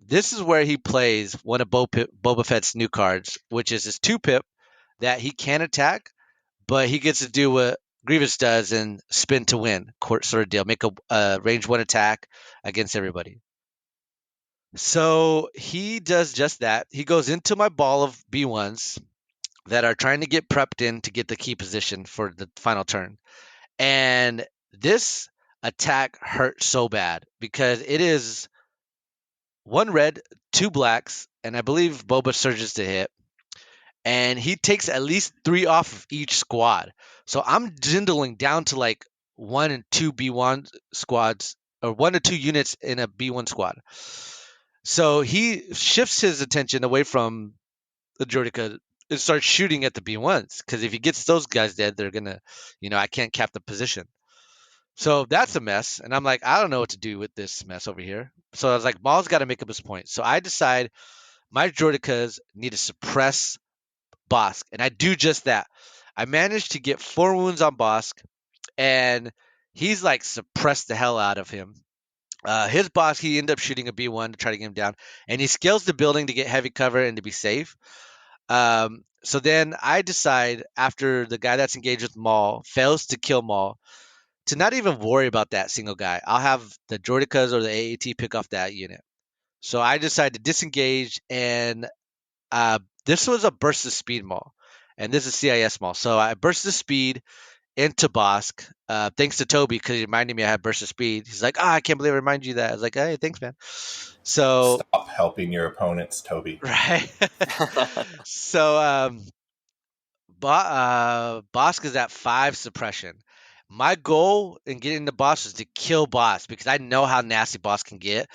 This is where he plays one of Boba Fett's new cards, which is his 2-pip that he can attack, but he gets to do what Grievous does and spin to win, sort of deal. Make a range 1 attack against everybody. So he does just that. He goes into my ball of B1s that are trying to get prepped in to get the key position for the final turn. And this attack hurt so bad because it is 1 red, 2 blacks, and I believe Boba surges to hit. And he takes at least 3 off of each squad. So I'm dwindling down to like 1 and 2 B1 squads, or 1 to 2 units in a B1 squad. So he shifts his attention away from the Droideka and starts shooting at the B1s. Because if he gets those guys dead, they're going to, I can't cap the position. So that's a mess. And I'm like, I don't know what to do with this mess over here. So I was like, Maul's got to make up his point. So I decide my Droidekas need to suppress Bosk. And I do just that. I managed to get 4 wounds on Bosk. And he's like suppressed the hell out of him. His boss, he ended up shooting a B1 to try to get him down, and he scales the building to get heavy cover and to be safe. So then I decide, after the guy that's engaged with Maul fails to kill Maul, to not even worry about that single guy. I'll have the Droidekas or the AAT pick off that unit. So I decide to disengage, and this was a burst of speed Maul, and this is CIS Maul. So I burst the speed into Bosk, thanks to Toby, because he reminded me I had burst of speed. He's like, I can't believe I reminded you that. I was like, hey, thanks, man. So Stop helping your opponents, Toby. right. So Bosk is at 5 suppression. My goal in getting the boss is to kill Boss because I know how nasty Boss can get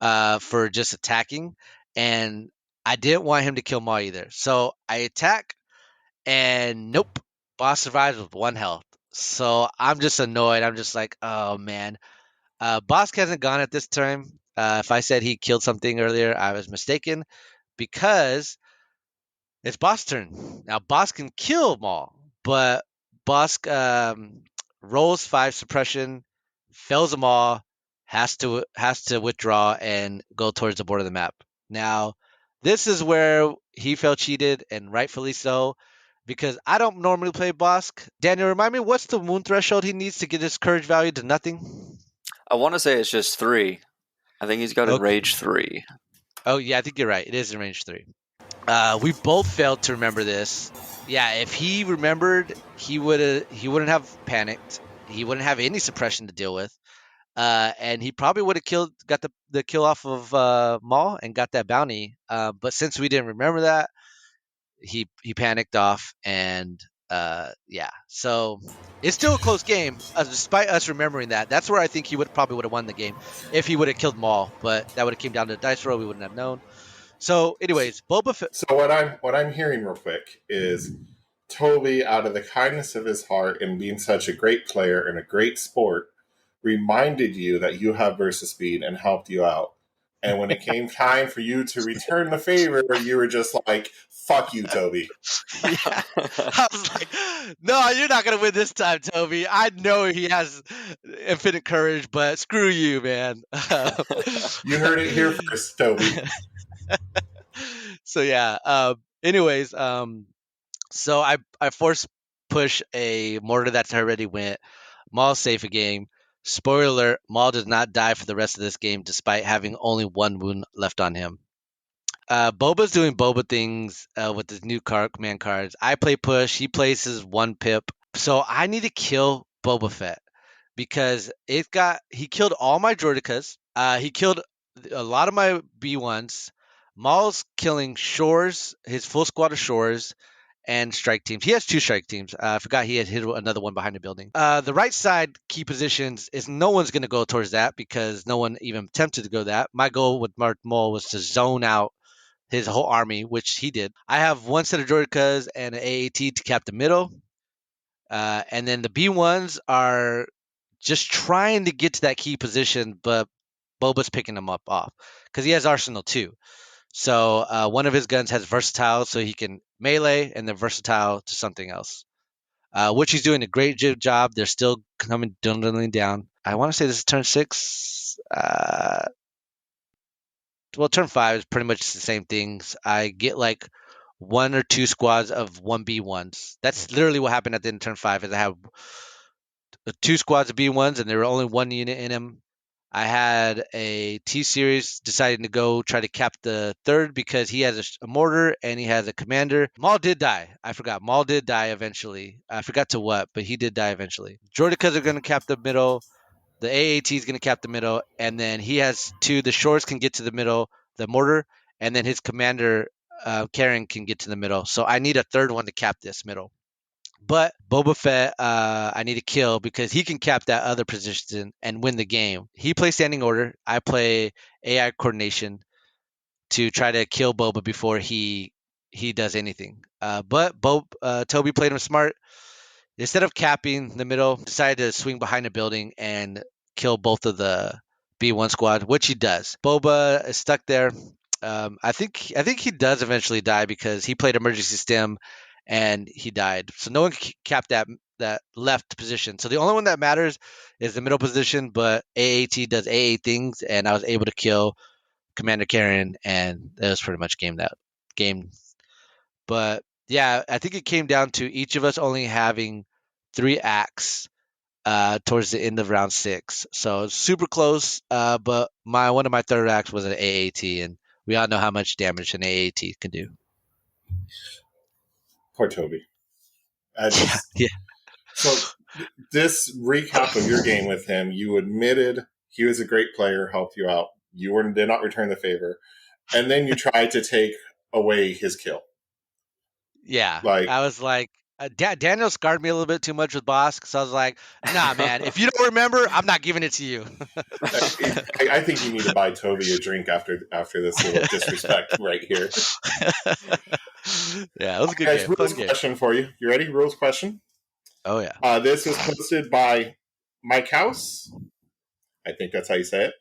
for just attacking, and I didn't want him to kill Maul either. So I attack, and nope, Boss survives with 1 health. So I'm just annoyed. I'm just like, oh man. Bosk hasn't gone at this time. If I said he killed something earlier, I was mistaken because it's Boss turn. Now Boss can kill Maul, but Bosk rolls 5 suppression, fails them all, has to withdraw and go towards the border of the map. Now, this is where he felt cheated, and rightfully so, because I don't normally play Bosk. Daniel, remind me, what's the wound threshold he needs to get his courage value to nothing? I want to say it's just 3. I think he's got in Okay. rage 3. Oh yeah, I think you're right. It is in range 3. We both failed to remember this. Yeah, if he remembered, he wouldn't have panicked. He wouldn't have any suppression to deal with, and he probably would have got the kill off of Maul and got that bounty. But since we didn't remember that, he panicked off, and Yeah. So it's still a close game, despite us remembering that. That's where I think he probably would have won the game if he would have killed Maul, but that would have came down to the dice roll. We wouldn't have known. So, anyways, Boba Fett. So what I'm hearing real quick is Toby, out of the kindness of his heart and being such a great player and a great sport, reminded you that you have versus speed and helped you out. And when it came time for you to return the favor, you were just like, "Fuck you, Toby." Yeah. I was like, no, you're not going to win this time, Toby. I know he has infinite courage, but screw you, man. You heard it here first, Toby. So, yeah. Anyways, so I force push a mortar that's already went. Maul safe a game. Spoiler alert, Maul does not die for the rest of this game despite having only one wound left on him. Boba's doing Boba things with his new command cards. I play push. He plays his one pip. So I need to kill Boba Fett because he killed all my Droidicas. He killed a lot of my B1s. Maul's killing Shores, his full squad of Shores, and strike teams. He has 2 strike teams. I forgot he had hit another one behind the building. The right side key positions is no one's going to go towards that because no one even attempted to go that. My goal with Mark Maul was to zone out his whole army, which he did. I have one set of Droidicas and an AAT to cap the middle. And then the B1s are just trying to get to that key position, but Boba's picking them up off because he has Arsenal too. So one of his guns has versatile, so he can melee, and then versatile to something else, which he's doing a great job. They're still coming dwindling down. I want to say this is turn 6. Well, turn 5 is pretty much the same things. I get like 1 or 2 squads of 1B1s. That's literally what happened at the end of turn 5 is I have 2 squads of B1s and there were only 1 unit in them. I had a T-Series deciding to go try to cap the third because he has a mortar and he has a commander. Maul did die. I forgot. Maul did die eventually. I forgot to what, but he did die eventually. Droidicas are going to cap the middle. The AAT is going to cap the middle. And then he has 2. The Shores can get to the middle, the mortar. And then his commander, Karen, can get to the middle. So I need a third one to cap this middle. But Boba Fett, I need to kill because he can cap that other position and win the game. He plays standing order. I play AI coordination to try to kill Boba before he does anything. But Toby played him smart. Instead of capping the middle, decided to swing behind a building and kill both of the B1 squad, which he does. Boba is stuck there. I think he does eventually die because he played emergency stem and he died. So no one can cap that left position. So the only one that matters is the middle position. But AAT does AA things, and I was able to kill Commander Karen, and that was pretty much game. But yeah, I think it came down to each of us only having 3 acts towards the end of round 6. So it's super close. But one of my third acts was an AAT, and we all know how much damage an AAT can do. Poor Toby. Yeah. So this recap of your game with him, you admitted he was a great player, helped you out. Did not return the favor, and then you tried to take away his kill. Yeah, Like, I was like, Daniel scarred me a little bit too much with Boss, so I was like, nah, man, if you don't remember, I'm not giving it to you. I think you need to buy Toby a drink after this little disrespect right here. Yeah, it was a good Guys, game. rules Fun game. question for you. You ready? Rules question. Oh yeah. This was posted by Mike House. I think that's how you say it.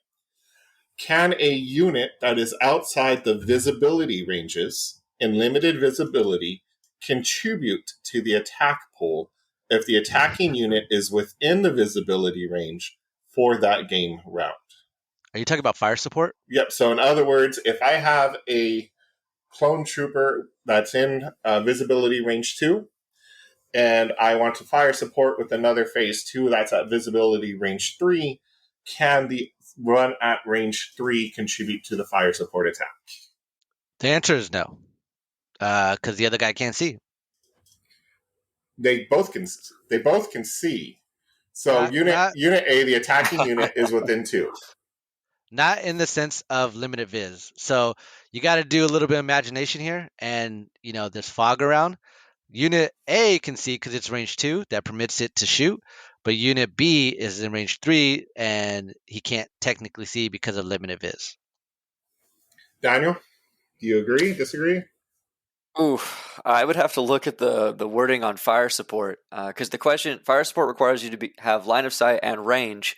Can a unit that is outside the visibility ranges in limited visibility contribute to the attack pool if the attacking unit is within the visibility range for that game round? Are you talking about fire support? Yep. So in other words, if I have a clone trooper that's in visibility range 2, and I want to fire support with another phase 2 that's at visibility range 3, can the run at range 3 contribute to the fire support attack? The answer is no, because the other guy can't see. They both can see. So unit A, the attacking unit, is within 2. Not in the sense of limited viz. So you got to do a little bit of imagination here, and there's fog around. Unit A can see because it's range 2 that permits it to shoot, but Unit B is in range 3 and he can't technically see because of limit of vis. Daniel, do you agree? Disagree? Ooh, I would have to look at the wording on fire support because the question fire support requires you to have line of sight and range,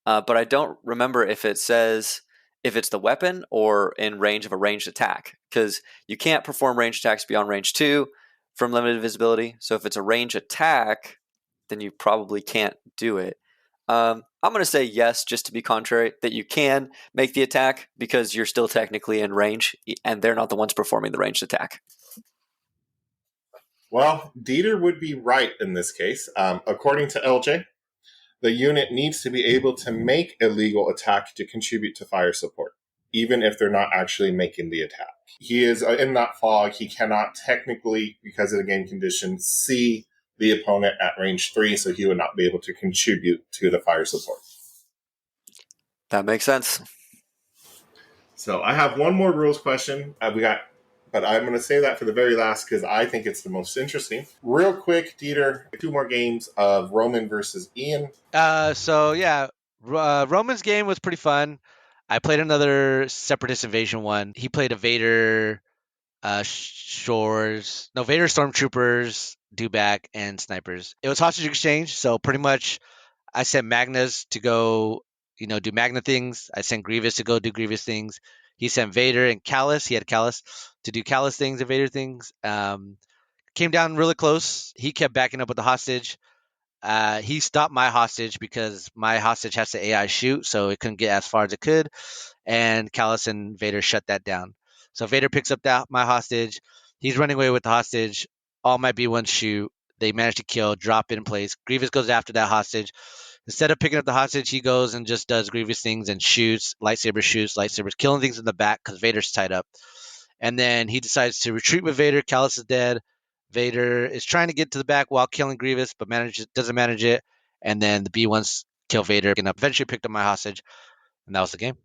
but I don't remember if it says if it's the weapon or in range of a ranged attack because you can't perform ranged attacks beyond range 2 from limited visibility. So if it's a ranged attack, then you probably can't do it. I'm going to say yes, just to be contrary, that you can make the attack because you're still technically in range and they're not the ones performing the ranged attack. Well, Dieter would be right in this case. According to LJ, the unit needs to be able to make a legal attack to contribute to fire support, even if they're not actually making the attack. He is in that fog. He cannot technically, because of the game condition, see the opponent at range 3, so he would not be able to contribute to the fire support. That makes sense. So I have one more rules question. But I'm going to say that for the very last because I think it's the most interesting. Real quick, Dieter, 2 more games of Roman versus Ian. Roman's game was pretty fun. I played another Separatist Invasion one. He played a Vader, Vader Stormtroopers, Dewback, and Snipers. It was hostage exchange, so pretty much I sent Magnus to go, do Magna things. I sent Grievous to go do Grievous things. He sent Vader and Callus. He had Callus to do Callus things and Vader things. Came down really close. He kept backing up with the hostage. He stopped my hostage because my hostage has to AI shoot, so it couldn't get as far as it could. And Callus and Vader shut that down. So Vader picks up my hostage. He's running away with the hostage. All my B1s shoot. They manage to kill, drop it in place. Grievous goes after that hostage. Instead of picking up the hostage, he goes and just does Grievous things and shoots, lightsabers, killing things in the back because Vader's tied up. And then he decides to retreat with Vader. Callus is dead. Vader is trying to get to the back while killing Grievous, but doesn't manage it. And then the B1s kill Vader and eventually picked up my hostage. And that was the game.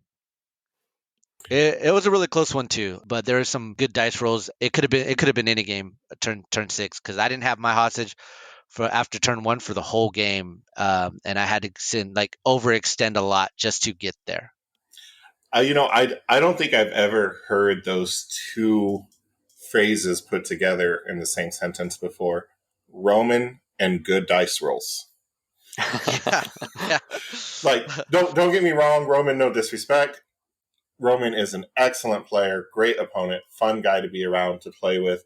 It was a really close one too, but there were some good dice rolls. It could have been any game, turn 6, because I didn't have my hostage for after turn 1 for the whole game, and I had to overextend a lot just to get there. I don't think I've ever heard those 2 phrases put together in the same sentence before. Roman and good dice rolls. Yeah. Like, don't get me wrong, Roman, no disrespect. Roman is an excellent player, great opponent, fun guy to be around to play with.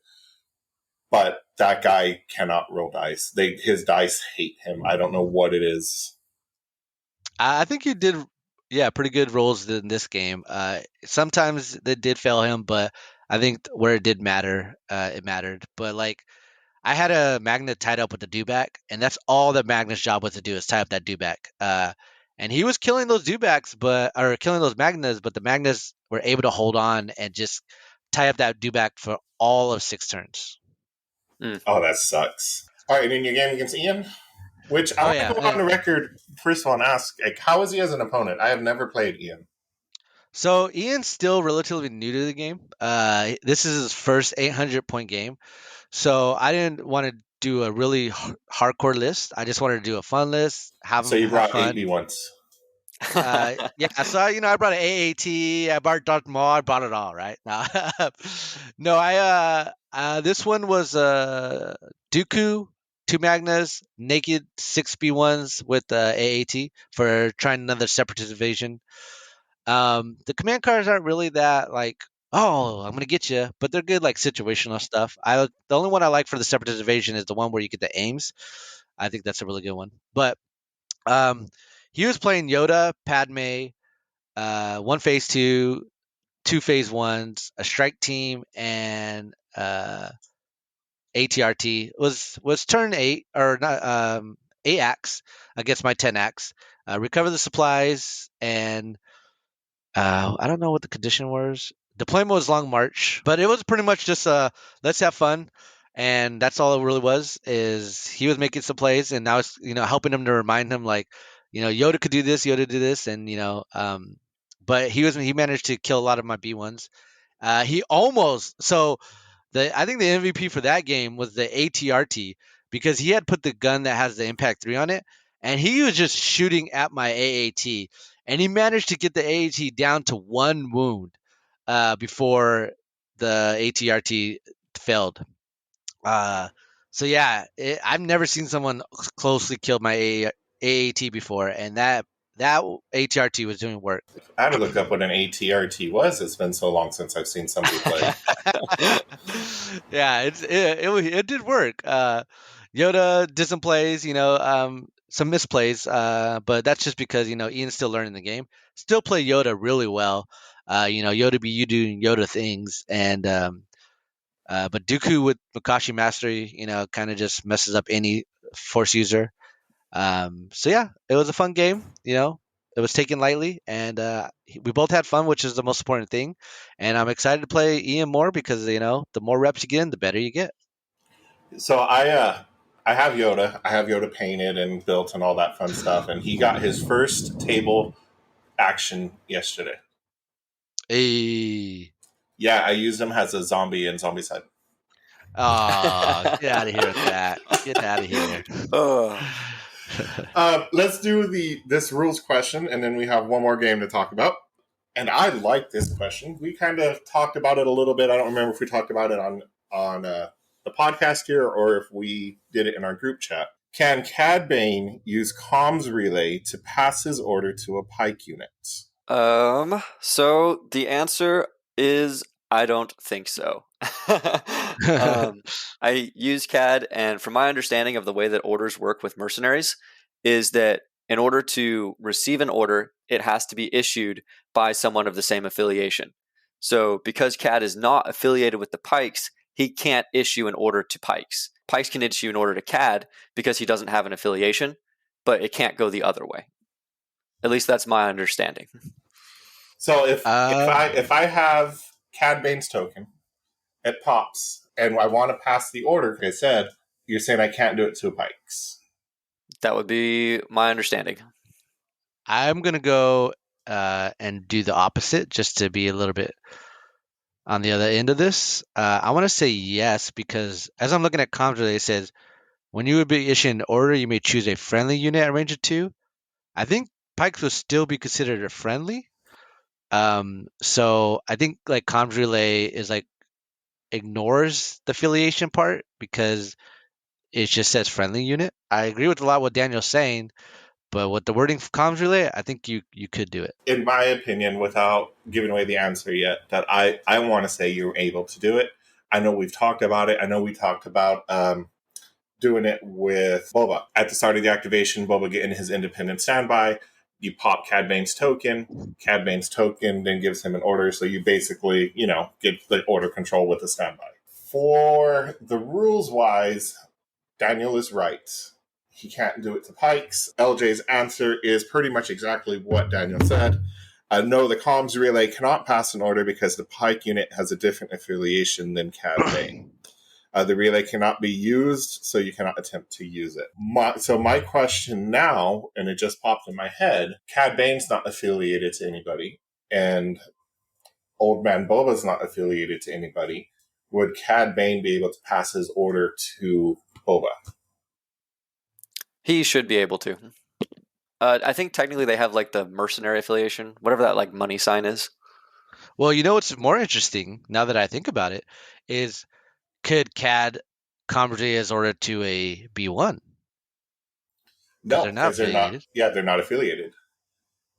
But that guy cannot roll dice. His dice hate him. I don't know what it is. I think you did, pretty good rolls in this game. Sometimes they did fail him, but I think where it did matter, it mattered. But I had a Magna tied up with the Dewback, and that's all that Magna's job was to do is tie up that Dewback. And he was killing those Dewbacks, or killing those Magnas, but the Magnas were able to hold on and just tie up that Dewback for all of 6 turns. Oh, that sucks. All right, and in your game against Ian, which I want to go on the record first of all and ask, how is he as an opponent? I have never played Ian. So Ian's still relatively new to the game. This is his first 800-point game. So I didn't want to do a really hardcore list. I just wanted to do a fun list. So you brought 8 B1s. So I brought an AAT, I brought Darth Maul, I brought it all, right? This one was Dooku, 2 Magnas, naked 6 B1s with AAT for trying another Separatist invasion. The command cards aren't really that I'm gonna get you, but they're good situational stuff. The only one I like for the Separatist invasion is the one where you get the aims. I think that's a really good one. But he was playing Yoda, Padme, 1 phase 2, 2 phase 1s, a strike team, and ATRT. Was turn 8 or not 8 acts against my 10 acts. Recover the supplies, and I don't know what the condition was. Deployment was Long March, but it was pretty much just let's have fun, and that's all it really was. Is he was making some plays, and I was helping him to remind him Yoda could do this, Yoda do this, and but he managed to kill a lot of my B1s. He almost I think the MVP for that game was the ATRT because he had put the gun that has the Impact 3 on it, and he was just shooting at my AAT, and he managed to get the AAT down to 1 wound before the ATRT failed. So yeah, I've never seen someone closely kill my AAT before, and that ATRT was doing work. I had to look up what an ATRT was. It's been so long since I've seen somebody play. Yeah, it did work. Yoda did some plays, some misplays, but that's just because Ian's still learning the game. Still play Yoda really well. Yoda be you doing Yoda things, and but Dooku with Makashi Mastery, kind of just messes up any Force user. So yeah, it was a fun game. It was taken lightly, and we both had fun, which is the most important thing. And I'm excited to play Ian more because the more reps you get in, the better you get. So I have Yoda. I have Yoda painted and built and all that fun stuff. And he got his first table action yesterday. Hey. Yeah, I used him as a zombie in Zombicide. Oh, get out of here with that. Get out of here. Let's do this rules question, and then we have one more game to talk about. And I like this question. We kind of talked about it a little bit. I don't remember if we talked about it on the podcast here or if we did it in our group chat. Can Cad Bane use comms relay to pass his order to a pike unit? So the answer is I don't think so. I use CAD, and from my understanding of the way that orders work with mercenaries, is that in order to receive an order, it has to be issued by someone of the same affiliation. So because CAD is not affiliated with the Pikes, he can't issue an order to Pikes. Pikes can issue an order to CAD because he doesn't have an affiliation, but it can't go the other way. At least that's my understanding. So if I have Cad Bane's token, it pops, and I want to pass the order. Like I said, you're saying I can't do it to a Pikes. That would be my understanding. I'm gonna go and do the opposite, just to be a little bit on the other end of this. I want to say yes because as I'm looking at comms relay, it says when you would be issuing an order, you may choose a friendly unit at range of 2. I think Pikes would still be considered a friendly. So I think like comms relay is like ignores the affiliation part because it just says friendly unit. I agree with a lot what Daniel's saying, but with the wording for comms relay, I think you could do it. In my opinion, without giving away the answer yet, that I want to say you're able to do it. I know we've talked about it. I know we talked about doing it with Boba. At the start of the activation, Boba getting his independent standby. You pop Cad Bane's token. Cad Bane's token then gives him an order. So you basically, get the order control with the standby. For the rules wise, Daniel is right. He can't do it to Pikes. LJ's answer is pretty much exactly what Daniel said. No, the comms relay cannot pass an order because the Pike unit has a different affiliation than Cad Bane. The relay cannot be used, so you cannot attempt to use it. My question now, and it just popped in my head, Cad Bane's not affiliated to anybody, and Old Man Boba's not affiliated to anybody. Would Cad Bane be able to pass his order to Boba? He should be able to. I think technically they have like the mercenary affiliation, whatever that like money sign is. Well, what's more interesting now that I think about it is could CAD convert his order to a B1? No, they're not because they're not. affiliated. Yeah, they're not affiliated.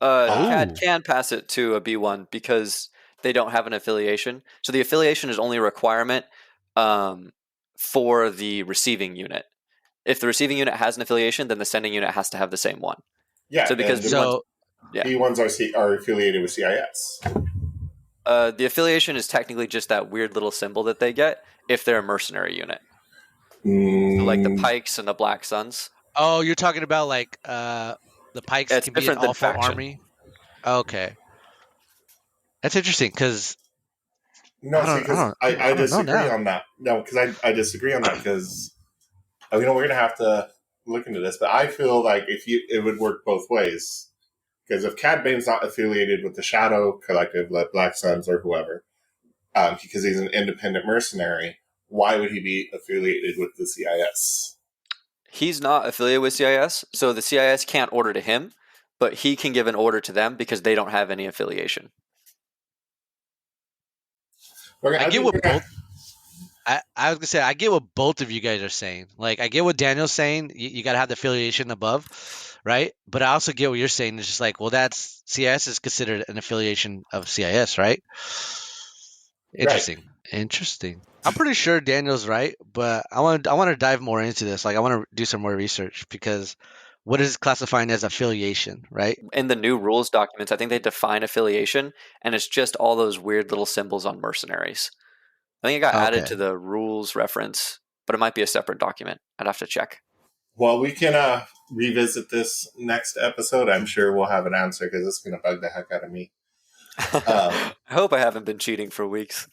CAD can pass it to a B1 because they don't have an affiliation. So the affiliation is only a requirement for the receiving unit. If the receiving unit has an affiliation, then the sending unit has to have the same one. Yeah, so because B1s are affiliated with CIS. The affiliation is technically just that weird little symbol that they get if they're a mercenary unit. So like the Pikes and the Black Suns. Oh, you're talking about like the Pikes It's can be an different than alpha faction. army? Okay. That's interesting because No, I disagree on that. No, because I disagree on that because we're going to have to look into this. But I feel like it would work both ways. Because if Cad Bane's not affiliated with the Shadow Collective, like Black Suns or whoever, because he's an independent mercenary, why would he be affiliated with the CIS? He's not affiliated with CIS, so the CIS can't order to him, but he can give an order to them because they don't have any affiliation. Okay, I I get think what we're gonna- both. I was gonna say I get what both of you guys are saying. Like I get what Daniel's saying. You got to have the affiliation above, right? But I also get what you're saying. It's just like, well, that's CIS is considered an affiliation of CIS, right? Right. Interesting. I'm pretty sure Daniel's right, but I want to dive more into this. Like I want to do some more research because what is classifying as affiliation, right? In the new rules documents, I think they define affiliation, and it's just all those weird little symbols on mercenaries. I think it got added Okay. to the rules reference, but it might be a separate document. I'd have to check. Well, we can revisit this next episode. I'm sure we'll have an answer because it's going to bug the heck out of me. I hope I haven't been cheating for weeks.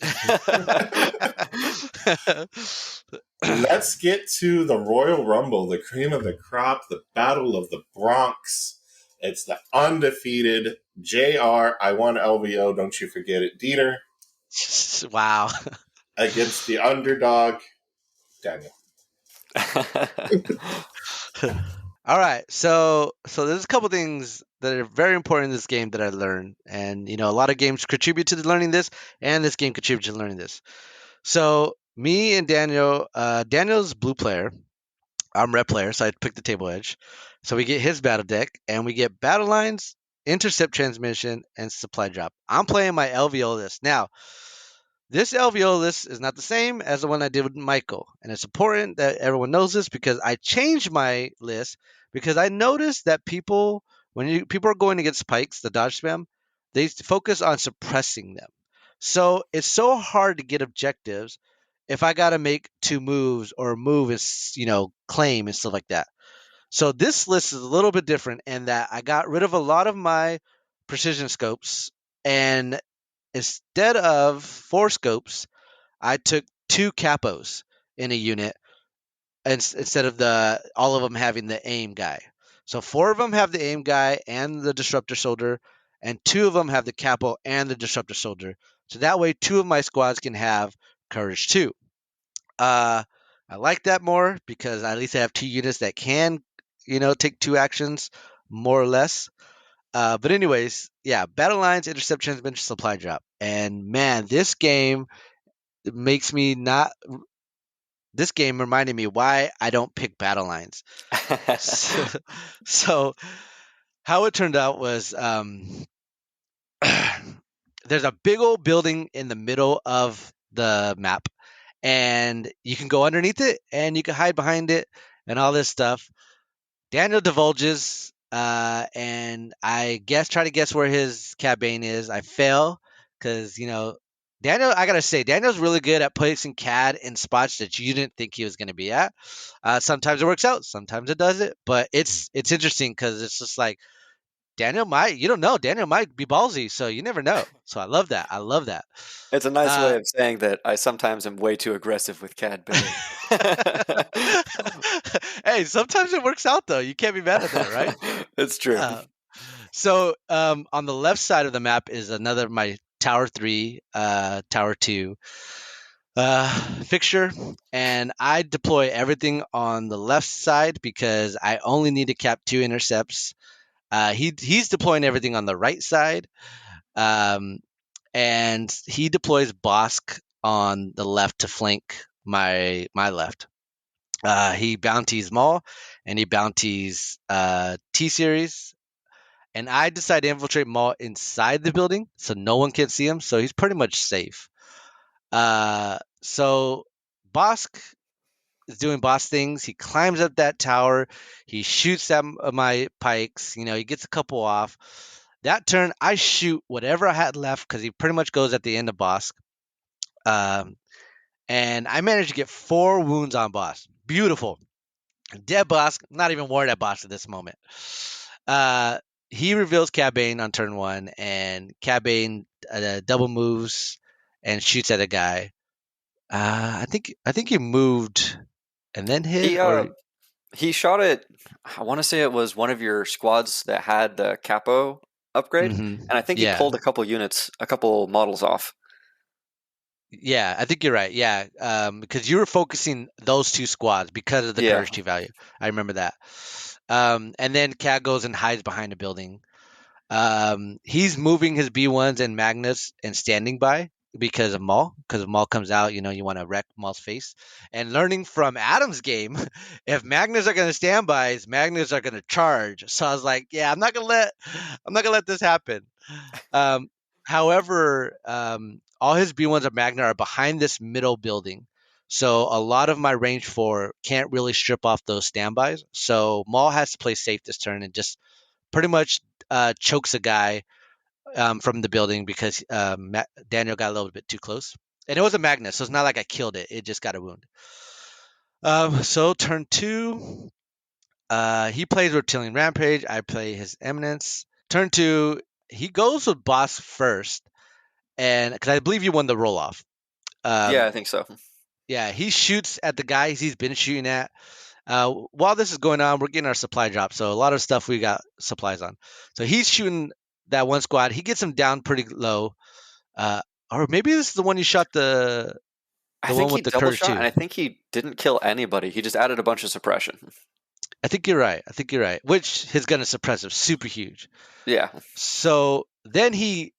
Let's get to the Royal Rumble, the cream of the crop, the Battle of the Bronx. It's the undefeated JR. I won LVO, don't you forget it, Dieter, Wow. against the underdog, Daniel. All right. So there's a couple things that are very important in this game that I learned, and a lot of games contribute to learning this, and this game contributed to learning this. So me and Daniel, Daniel's blue player. I'm red player, so I picked the table edge. So we get his battle deck, and we get battle lines, intercept transmission, and supply drop. I'm playing my LVO list now. This LVO list is not the same as the one I did with Michael, and it's important that everyone knows this because I changed my list because I noticed that people are going against pikes, the dodge spam, they focus on suppressing them. So it's so hard to get objectives if I got to make two moves or move is claim and stuff like that. So this list is a little bit different in that I got rid of a lot of my precision scopes, and instead of 4 scopes, I took 2 capos in a unit instead of all of them having the aim guy. So 4 of them have the aim guy and the disruptor soldier, and 2 of them have the capo and the disruptor soldier. So that way 2 of my squads can have courage 2. I like that more because at least I have 2 units that can, take 2 actions more or less. But anyways, yeah, battle lines, intercept, transmission, supply drop, and man, this game makes me not. This game reminded me why I don't pick battle lines. So, so how it turned out was there's a big old building in the middle of the map, and you can go underneath it and you can hide behind it and all this stuff. Daniel divulges, and I try to guess where his cabane is. I fail because Daniel. I gotta say, Daniel's really good at placing CAD in spots that you didn't think he was gonna be at. Sometimes it works out, sometimes it doesn't, but it's interesting because it's just like you don't know, Daniel might be ballsy, so you never know. So I love that. I love that. It's a nice way of saying that I sometimes am way too aggressive with CAD building. Hey, sometimes it works out though. You can't be mad at that, right? It's true. So on the left side of the map is another my Tower 3, Tower 2 fixture, and I deploy everything on the left side because I only need to cap 2 intercepts. He's deploying everything on the right side, and he deploys Bosk on the left to flank my left. He bounties Maul, and he bounties T series, and I decide to infiltrate Maul inside the building so no one can see him. So he's pretty much safe. So Bosk is doing boss things. He climbs up that tower. He shoots at my pikes. He gets a couple off. That turn, I shoot whatever I had left because he pretty much goes at the end of Bosk. And I managed to get 4 wounds on Boss. Beautiful. Dead Boss. Not even worried at Boss at this moment. He reveals Cad Bane on turn 1, and Cad Bane double moves and shoots at a guy. I think he moved and then hit, or He shot it. I want to say it was one of your squads that had the capo upgrade, and I think he yeah. pulled a couple units, a couple models off. Yeah, I think you're right. Yeah, because you were focusing those two squads because of the Yeah. courage 2 value. I remember that. And then Cat goes and hides behind a building. He's moving his B1s and Magnus and standing by because of Maul. Because if Maul comes out, you want to wreck Maul's face. And learning from Adam's game, if Magnus are going to stand by, Magnus are going to charge. So I was like, yeah, I'm not gonna let this happen. Um, however, all his B1s of Magna are behind this middle building. So a lot of my range 4 can't really strip off those standbys. So Maul has to play safe this turn and just pretty much chokes a guy from the building because Daniel got a little bit too close. And it was a Magnus, so it's not like I killed it. It just got a wound. So turn 2, he plays Reptilian Rampage. I play his Eminence. Turn 2, he goes with boss first, and because I believe you won the roll off. Yeah, I think so. Yeah, he shoots at the guys he's been shooting at. While this is going on, we're getting our supply drop, so a lot of stuff we got supplies on. So he's shooting that one squad. He gets him down pretty low. Uh, or maybe this is the one you shot I the think one he with the double courage shot, too. and I think he didn't kill anybody. He just added a bunch of suppression. I think you're right. I think you're right. Which his gun is suppressive, super huge. Yeah. So then he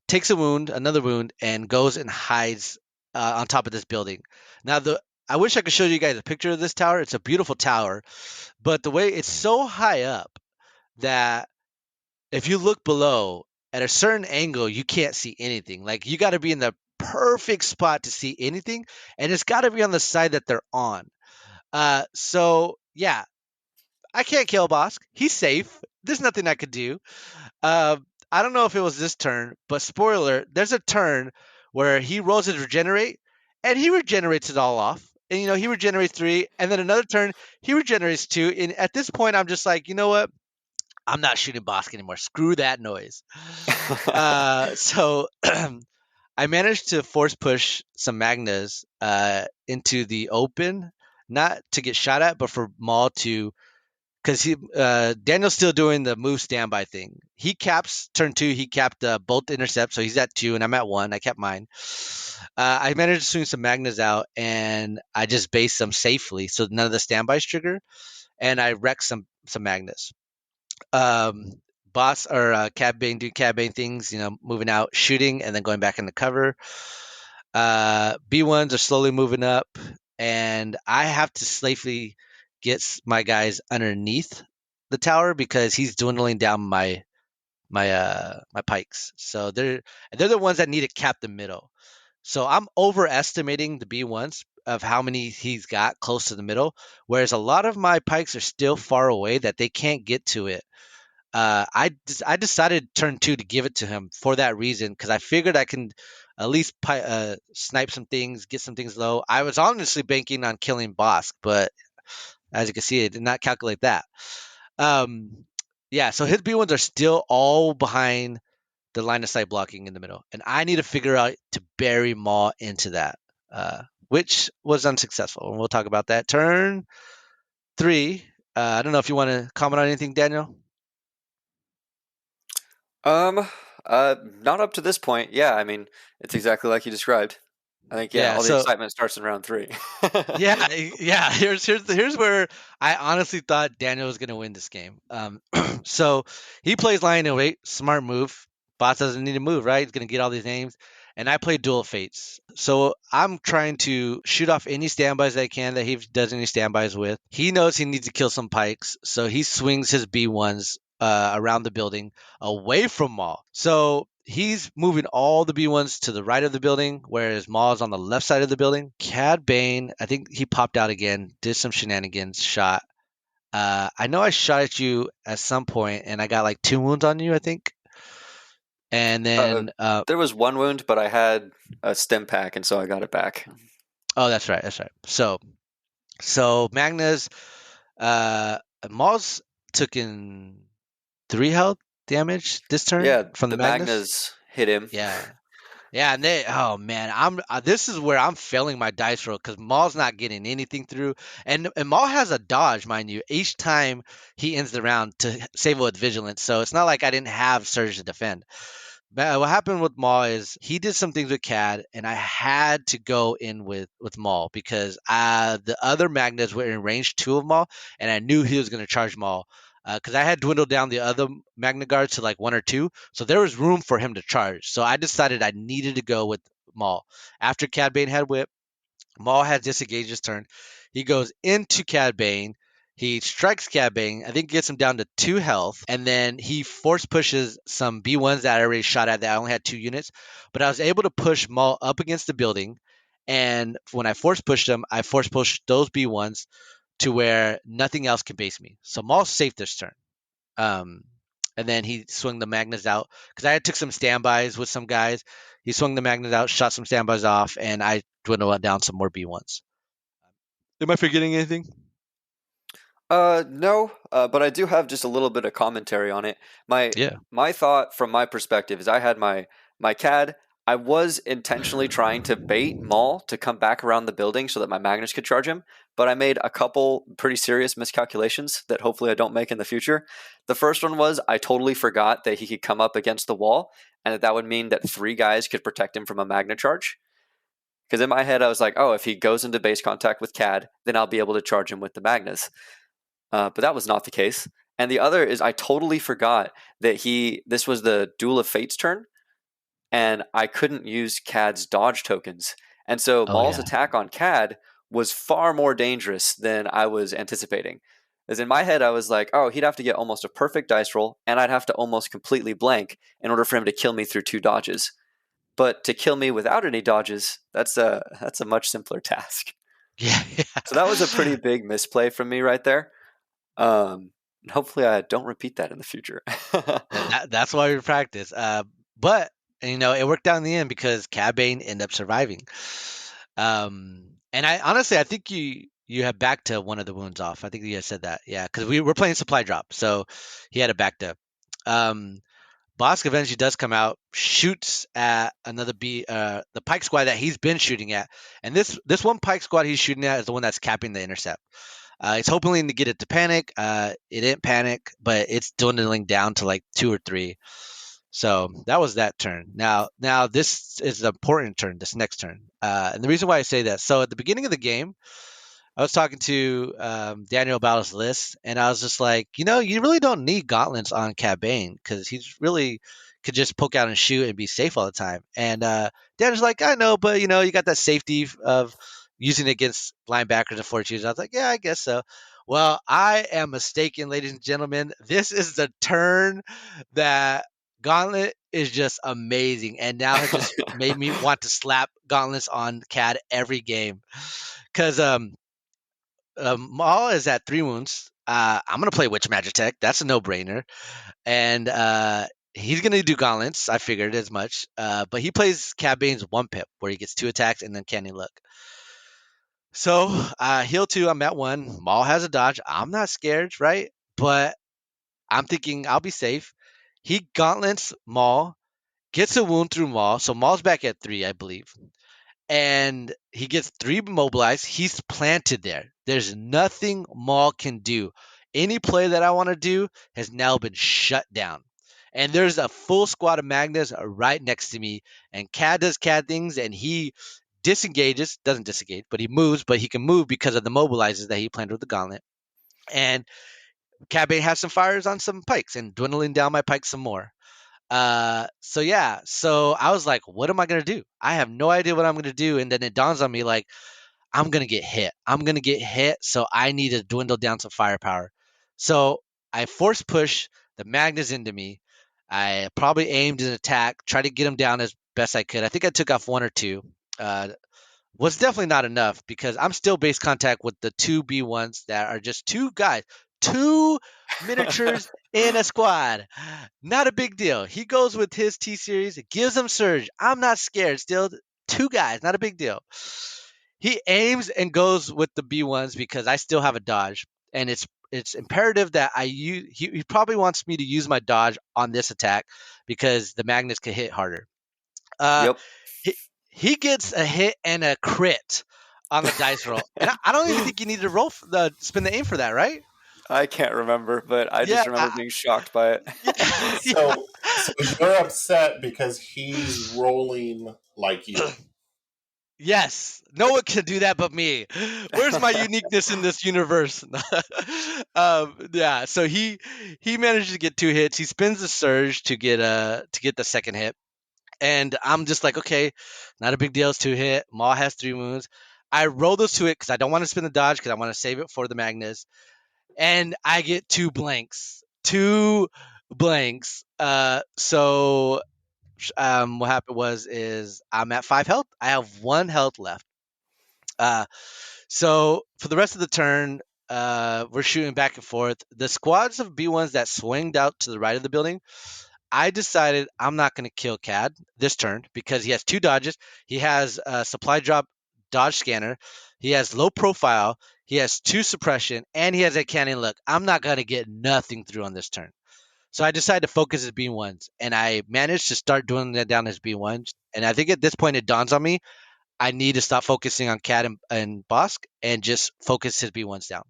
takes a wound, another wound, and goes and hides on top of this building. Now, I wish I could show you guys a picture of this tower. It's a beautiful tower, but the way it's so high up that if you look below at a certain angle, you can't see anything. Like you got to be in the perfect spot to see anything, and it's got to be on the side that they're on. So yeah, I can't kill Bosk. He's safe. There's nothing I could do. Uh, I don't know if it was this turn, but spoiler, there's a turn where he rolls his regenerate and he regenerates it all off. And he regenerates 3, and then another turn he regenerates 2. And at this point, I'm just like, you know what? I'm not shooting Bosk anymore. Screw that noise. So I managed to force push some Magnas into the open, not to get shot at, but for Maul to, because Daniel's still doing the move standby thing. He caps turn 2. He capped both intercepts, so he's at 2, and I'm at 1. I kept mine. I managed to swing some Magnas out, and I just based them safely, so none of the standbys trigger, and I wrecked some Magnas. Um, Boss or Cab Bane do Cab Bane things, moving out, shooting, and then going back into cover. B1s are slowly moving up, and I have to safely get my guys underneath the tower because he's dwindling down my pikes. So they're the ones that need to cap the middle. So I'm overestimating the B1s of how many he's got close to the middle, whereas a lot of my pikes are still far away that they can't get to it. I decided turn 2 to give it to him for that reason because I figured I can at least snipe some things, get some things low. I was honestly banking on killing Bosk, but as you can see, I did not calculate that. Um, yeah, so his B1s are still all behind the line of sight blocking in the middle, and I need to figure out to bury Maw into that, which was unsuccessful. And we'll talk about that. Turn 3. I don't know if you want to comment on anything, Daniel. Um, not up to this point. Yeah, I mean, it's exactly like you described. I think yeah, Yeah, all the so excitement starts in round 3. yeah. Here's where I honestly thought Daniel was gonna win this game. So he plays Lion in Wait, smart move. Boss doesn't need to move, right? He's gonna get all these names, and I play Dual Fates. So I'm trying to shoot off any standbys I can that he does any standbys with. He knows he needs to kill some pikes, so he swings his B1s around the building away from Maul. So he's moving all the B1s to the right of the building, whereas Maul is on the left side of the building. Cad Bane, I think he popped out again, did some shenanigans, shot. I know I shot at you at some point, and I got like 2 wounds on you, I think. And uh, then, there was one wound, but I had a stim pack, and so I got it back. oh, that's right, that's right. So Magnus, uh, Maul's took in 3 health damage this turn Yeah, from the the Magnus. Magnas hit him. Yeah, yeah, and oh man, this is where I'm failing my dice roll because Maul's not getting anything through, and Maul has a dodge, mind you, each time he ends the round to save it with vigilance. So it's not like I didn't have Surge to defend. what happened with Maul is he did some things with Cad, and I had to go in with Maul because the other magnets were in range 2 of Maul, and I knew he was going to charge Maul because I had dwindled down the other magnet guards to like 1 or 2, so there was room for him to charge. So I decided I needed to go with Maul. After Cad Bane had whip, Maul has disengaged his turn. He goes into Cad Bane. He strikes Cad Bane. I think gets him down to 2 health. And then he force pushes some B1s that I already shot at that I only had 2 units. But I was able to push Maul up against the building. And when I force pushed him, I force pushed those B1s to where nothing else can base me. So Maul's safe this turn. Um, and then he swung the magnets out because I took some standbys with some guys. He swung the magnets out, shot some standbys off, and I dwindled down some more B1s. Am I forgetting anything? No, but I do have just a little bit of commentary on it. My Yeah. my thought from my perspective is I had my CAD. I was intentionally trying to bait Maul to come back around the building so that my magnets could charge him, but I made a couple pretty serious miscalculations that hopefully I don't make in the future. The first one was I totally forgot that he could come up against the wall, and that would mean that 3 guys could protect him from a magnet charge. Because in my head, I was like, oh, if he goes into base contact with CAD, then I'll be able to charge him with the magnets. But that was not the case. And the other is I totally forgot that this was the Duel of Fates turn, and I couldn't use CAD's dodge tokens. And so Oh Maul's yeah. attack on CAD was far more dangerous than I was anticipating. As in my head, I was like, oh, he'd have to get almost a perfect dice roll, and I'd have to almost completely blank in order for him to kill me through 2 dodges. But to kill me without any dodges, that's a much simpler task. Yeah. So that was a pretty big misplay from me right there. Hopefully I don't repeat that in the future. That's why we practice. But it worked out in the end because Cad Bane ended up surviving. And I honestly, I think you have backed to one of the wounds off. I think you had said that, yeah, because we were playing supply drop, so he had a backed up. Bosk eventually does come out, shoots at another the Pike squad that he's been shooting at, and this one Pike squad he's shooting at is the one that's capping the intercept. He's hoping to get it to panic. It didn't panic, but it's dwindling down to like 2 or 3. So that was that turn. Now this is an important turn. This next turn, and the reason why I say that. So at the beginning of the game, I was talking to Daniel about his list, and I was just like, you really don't need gauntlets on Cad Bane because he's really could just poke out and shoot and be safe all the time. And Daniel's like, I know, but you got that safety of using it against linebackers and fortunes. I was like, yeah, I guess so. Well, I am mistaken, ladies and gentlemen. This is the turn that Gauntlet is just amazing, and now has just made me want to slap gauntlets on Cad every game because Maul is at 3 wounds. I'm gonna play Witch Magic. That's a no-brainer. And he's gonna do gauntlets. I figured as much. But he plays Cad Bane's 1 pip, where he gets 2 attacks and then Candy Look. So heal 2. I'm at 1. Maul has a dodge. I'm not scared, right? But I'm thinking I'll be safe. He gauntlets Maul, gets a wound through Maul. So Maul's back at 3, I believe, and he gets 3 mobilized. He's planted there. There's nothing Maul can do. Any play that I want to do has now been shut down. And there's a full squad of magnets right next to me. And Cad does Cad things, and he doesn't disengage, but he moves, but he can move because of the mobilizers that he planted with the gauntlet. And Cad Bane has some fires on some pikes and dwindling down my pikes some more. So yeah, so I was like, what am I gonna do? I have no idea what I'm gonna do. And then it dawns on me like, I'm gonna get hit. So I need to dwindle down some firepower. So I force push the magnets into me. I probably aimed an attack, tried to get him down as best I could. I think I took off 1 or 2. Was definitely not enough because I'm still base contact with the 2 B1s that are just 2 guys, 2 miniatures in a squad. Not a big deal. He goes with his T series, gives him surge. I'm not scared. Still 2 guys, not a big deal. He aims and goes with the B1s because I still have a dodge, and it's imperative that I use. He probably wants me to use my dodge on this attack because the magnets can hit harder. Uh, Yep. he he gets a hit and a crit on the dice roll, and I don't even think you need to spin the aim for that, right? I can't remember, but I Yeah, just remember being shocked by it. yeah, So So you're upset because he's rolling like you. Yes, no one can do that but me. Where's my uniqueness in this universe? Yeah, so he managed to get 2 hits. He spins the surge to get the second hit, and I'm just like, okay, not a big deal. It's 2 hit. Maul has 3 wounds. I roll those 2 hit because I don't want to spin the dodge because I want to save it for the Magnus, and I get 2 blanks. 2 blanks. What happened is I'm at 5 health. I have 1 health left. So for the rest of the turn, we're shooting back and forth. The squads of B1s that swinged out to the right of the building, I decided I'm not going to kill Cad this turn because he has 2 dodges. He has a supply drop dodge scanner. He has low profile. He has 2 suppression, and he has a cannon look. I'm not going to get nothing through on this turn. So I decided to focus his B1s, and I managed to start doing that down his B1s. And I think at this point it dawns on me I need to stop focusing on Cat and Bosk and just focus his B1s down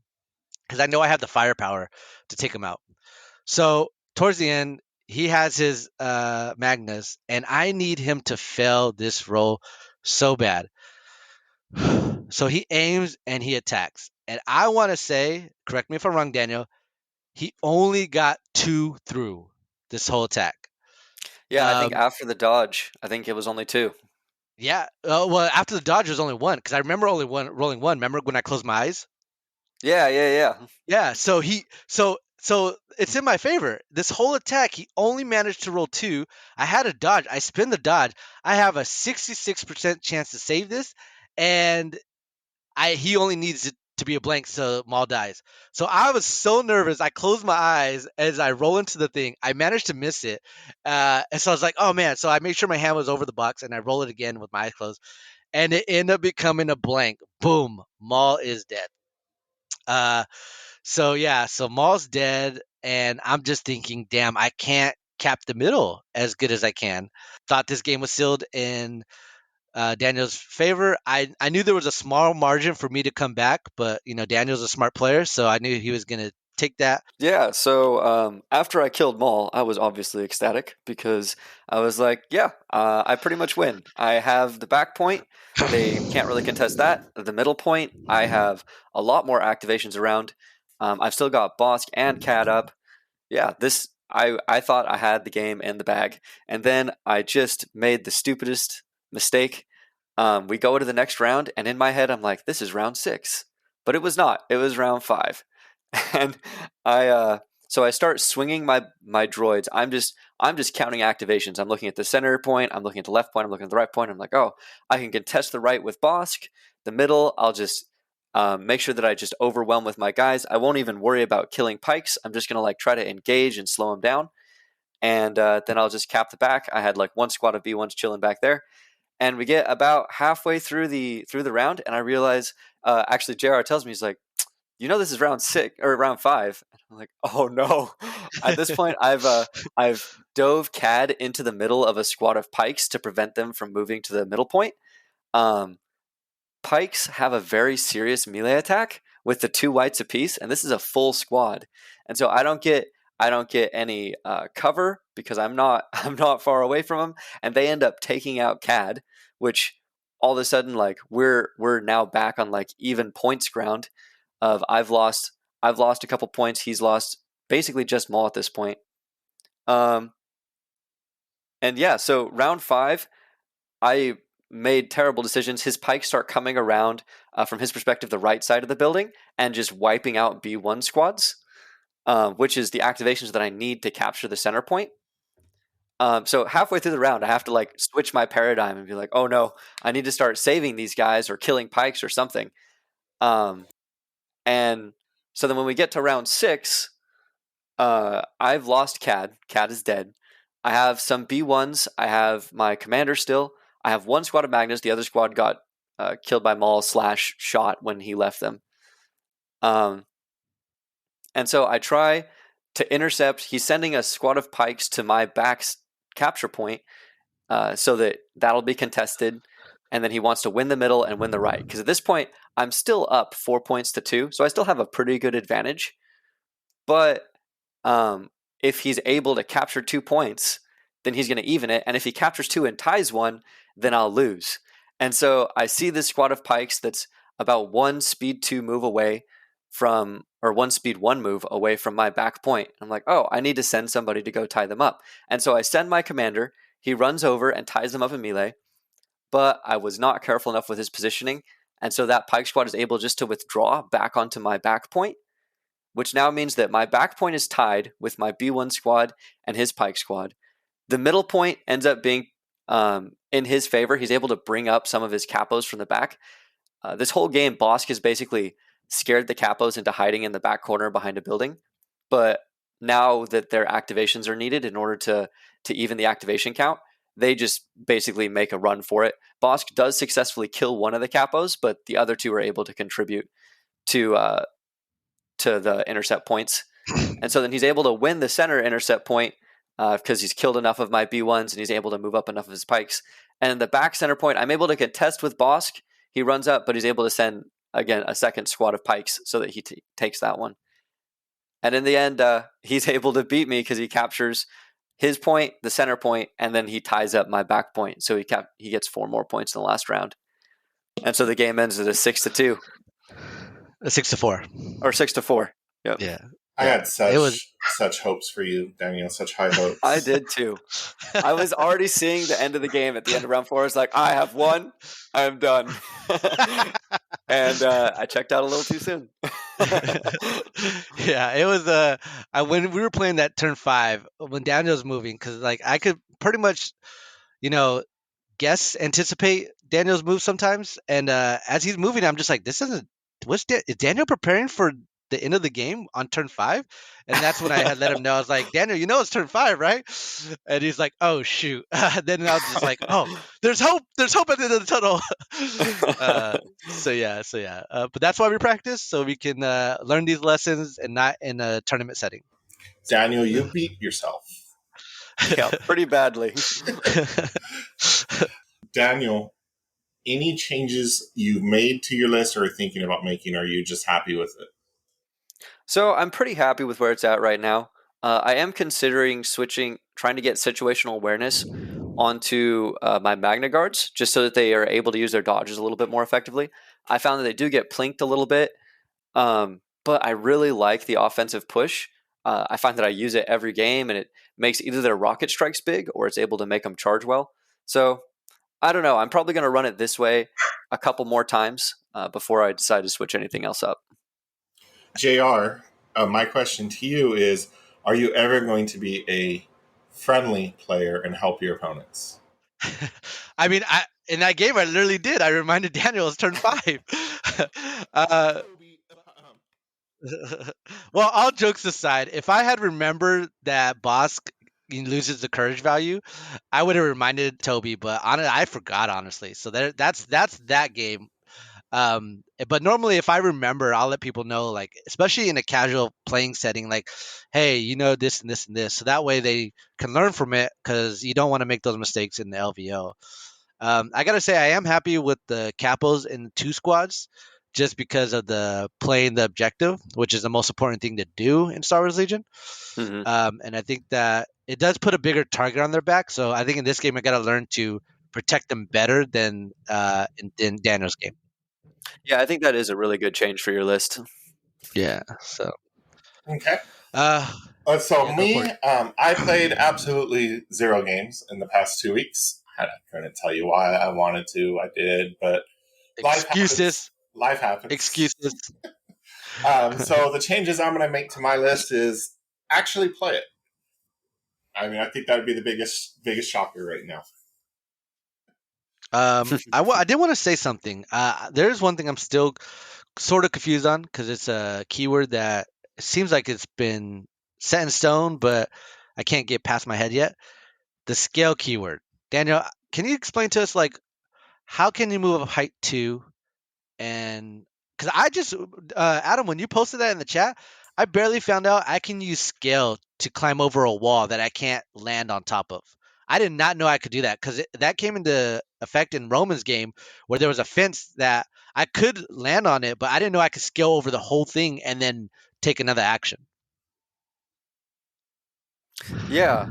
because I know I have the firepower to take him out. So towards the end, he has his Magnus, and I need him to fail this roll so bad. So he aims and he attacks. And I want to say, correct me if I'm wrong, Daniel, he only got 2 through this whole attack. Yeah, I think after the dodge, I think it was only 2. Yeah. Well, after the dodge was only 1 because I remember only rolling 1. Remember when I closed my eyes? Yeah. Yeah. So it's in my favor. This whole attack, he only managed to roll 2. I had a dodge. I spin the dodge. I have a 66% chance to save this, and he only needs it to be a blank so Maul dies. So I was so nervous. I closed my eyes as I roll into the thing. I managed to miss it. And so I was like, oh man. So I made sure my hand was over the box and I roll it again with my eyes closed. And it ended up becoming a blank. Boom. Maul is dead. So Maul's dead. And I'm just thinking, damn, I can't cap the middle as good as I can. Thought this game was sealed in Daniel's favor. I knew there was a small margin for me to come back, but Daniel's a smart player, so I knew he was going to take that. Yeah, so after I killed Maul, I was obviously ecstatic because I was like, yeah, I pretty much win. I have the back point. They can't really contest that. The middle point, I have a lot more activations around. I've still got Bosk and Cat up. Yeah, I thought I had the game in the bag. And then I just made the stupidest mistake. We go to the next round, and in my head, I'm like, this is round 6. But it was not. It was round 5. And so I start swinging my droids. I'm just counting activations. I'm looking at the center point. I'm looking at the left point. I'm looking at the right point. I'm like, oh, I can contest the right with Bosk. The middle, I'll just make sure that I just overwhelm with my guys. I won't even worry about killing pikes. I'm just gonna try to engage and slow them down, and then I'll just cap the back. I had 1 squad of B1s chilling back there, and we get about halfway through the round, and I realize actually JR tells me, he's like, this is round 6 or round 5. And I'm like, oh no. At this point, I've dove Cad into the middle of a squad of pikes to prevent them from moving to the middle point. Pikes have a very serious melee attack with the 2 whites apiece, and this is a full squad. And so I don't get any cover because I'm not far away from them, and they end up taking out Cad, which all of a sudden we're now back on even points ground. Of I've lost a couple points, he's lost basically just Maul at this point. And yeah, so round 5, I made terrible decisions. His pikes start coming around from his perspective the right side of the building and just wiping out B1 squads, which is the activations that I need to capture the center point. So halfway through the round, I have to switch my paradigm and be like, oh no, I need to start saving these guys or killing pikes or something. And so then when we get to round 6, I've lost Cad. Cad is dead. I have some B1s. I have my commander still. I have 1 squad of Magnus. The other squad got killed by Maul / shot when he left them. And so I try to intercept. He's sending a squad of pikes to my back's capture point so that'll be contested. And then he wants to win the middle and win the right. Because at this point, I'm still up 4 points to 2. So I still have a pretty good advantage. But if he's able to capture 2 points, then he's going to even it. And if he captures 2 and ties 1, then I'll lose. And so I see this squad of pikes that's about 1 speed 2 move away from, or 1 speed 1 move away from my back point. I'm like, oh, I need to send somebody to go tie them up. And so I send my commander. He runs over and ties them up in melee. But I was not careful enough with his positioning. And so that pike squad is able just to withdraw back onto my back point, which now means that my back point is tied with my B1 squad and his pike squad. The middle point ends up being in his favor. He's able to bring up some of his capos from the back. This whole game, Bosk has basically scared the capos into hiding in the back corner behind a building. But now that their activations are needed in order to even the activation count, they just basically make a run for it. Bosk does successfully kill one of the capos, but the other 2 are able to contribute to the intercept points. And so then he's able to win the center intercept point because he's killed enough of my B1s and he's able to move up enough of his pikes. And the back center point, I'm able to contest with Bosk. He runs up, but he's able to send, again, a second squad of pikes so that he takes that one. And in the end, he's able to beat me because he captures his point, the center point, and then he ties up my back point. So he gets 4 more points in the last round. And so the game ends at a 6-2. A 6-4. Or 6-4. Yep. Yeah. I had such hopes for you, Daniel, such high hopes. I did too. I was already seeing the end of the game at the end of round 4. I was like, I have won. I'm done. And I checked out a little too soon. Yeah, it was when we were playing that turn 5, when Daniel was moving, because like I could pretty much, anticipate Daniel's move sometimes, and as he's moving, I'm just like, this isn't. Is Daniel preparing for the end of the game on turn 5? And that's when I had let him know. I was like, Daniel, it's turn 5, right? And he's like, oh shoot. Then I was just like, oh, there's hope. There's hope at the end of the tunnel. So yeah. But that's why we practice, so we can learn these lessons and not in a tournament setting. Daniel, you beat yourself. Yeah, pretty badly. Daniel, any changes you've made to your list or are thinking about making, or are you just happy with it? So I'm pretty happy with where it's at right now. I am considering trying to get situational awareness onto my Magna Guards, just so that they are able to use their dodges a little bit more effectively. I found that they do get plinked a little bit, but I really like the offensive push. I find that I use it every game, and it makes either their rocket strikes big or it's able to make them charge well. So I don't know. I'm probably going to run it this way a couple more times before I decide to switch anything else up. JR, my question to you is, are you ever going to be a friendly player and help your opponents? I mean, in that game, I literally did. I reminded Daniel it's turn 5. Well, all jokes aside, if I had remembered that Bosk loses the courage value, I would have reminded Toby, but I forgot, honestly. So that's that game. But normally, if I remember, I'll let people know, like, especially in a casual playing setting, like, hey, this and this and this, so that way they can learn from it, because you don't want to make those mistakes in the LVO. I gotta say, I am happy with the capos in 2 squads, just because of the playing the objective, which is the most important thing to do in Star Wars Legion. Mm-hmm. And I think that it does put a bigger target on their back. So I think in this game, I got to learn to protect them better than in Daniel's game. Yeah, I think that is a really good change for your list. Yeah. So. Okay. Yeah, me, I played absolutely 0 games in the past 2 weeks. I couldn't tell you why. I wanted to. I did, but excuses. Life happens. Excuses. So the changes I'm going to make to my list is actually play it. I mean, I think that would be the biggest shocker right now. I did want to say something. There's one thing I'm still sort of confused on, because it's a keyword that seems like it's been set in stone, but I can't get past my head yet. The scale keyword. Daniel, can you explain to us, like, how can you move up height 2? And because I just, Adam, when you posted that in the chat, I barely found out I can use scale to climb over a wall that I can't land on top of. I did not know I could do that, because that came into effect in Roman's game, where there was a fence that I could land on it, but I didn't know I could scale over the whole thing and then take another action. Yeah.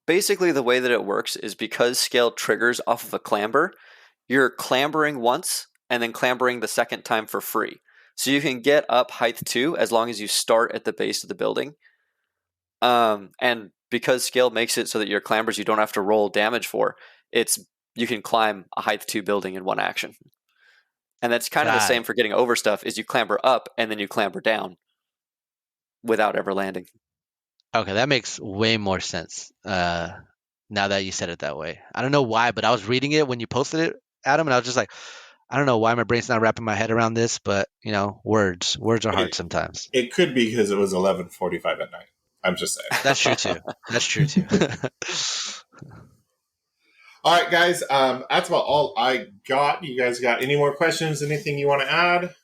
Basically, the way that it works is because scale triggers off of a clamber, you're clambering once and then clambering the second time for free. So you can get up height 2 as long as you start at the base of the building. And because scale makes it so that your clambers you don't have to roll damage for, you can climb a height 2 building in one action. And that's kind of the same for getting over stuff, is you clamber up and then you clamber down without ever landing. Okay, that makes way more sense now that you said it that way. I don't know why, but I was reading it when you posted it, Adam, and I was just like, I don't know why my brain's not wrapping my head around this, but words are hard sometimes. It could be because it was 11:45 at night. I'm just saying. That's true too. That's true too. All right, guys. That's about all I got. You guys got any more questions? Anything you want to add?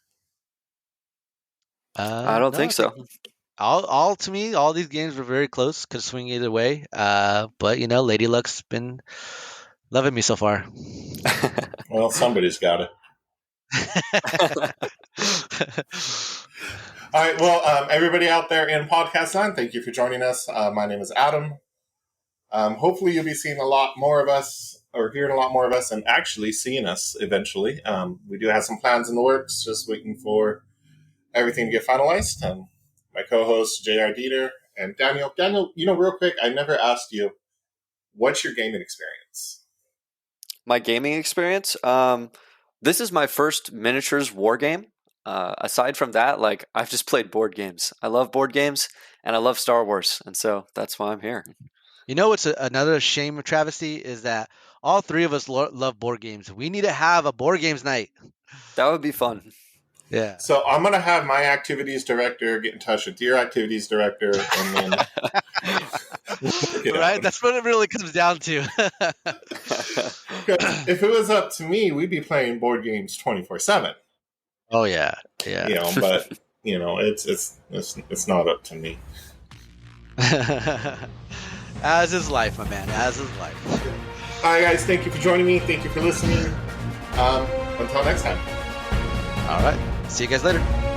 I don't think so. All to me, all these games were very close. Could swing either way. But Lady Luck's been loving me so far. Well, somebody's got it. All right. Well, everybody out there in podcast land, thank you for joining us. My name is Adam. Hopefully, you'll be seeing a lot more of us, or hearing a lot more of us, and actually seeing us eventually. We do have some plans in the works, just waiting for everything to get finalized. My co-host J.R. Dieter and Daniel. Daniel, real quick, I never asked you, what's your gaming experience? My gaming experience? This is my first miniatures war game. Aside from that, I've just played board games. I love board games, and I love Star Wars, and so that's why I'm here. What's another shame of travesty is that all three of us love board games. We need to have a board games night. That would be fun. Yeah. So I'm going to have my activities director get in touch with your activities director, and then right? That's what it really comes down to. If it was up to me, we'd be playing board games 24/7. Oh yeah. But it's not up to me. As is life, my man. As is life. All right, guys. Thank you for joining me. Thank you for listening. Until next time. All right. See you guys later.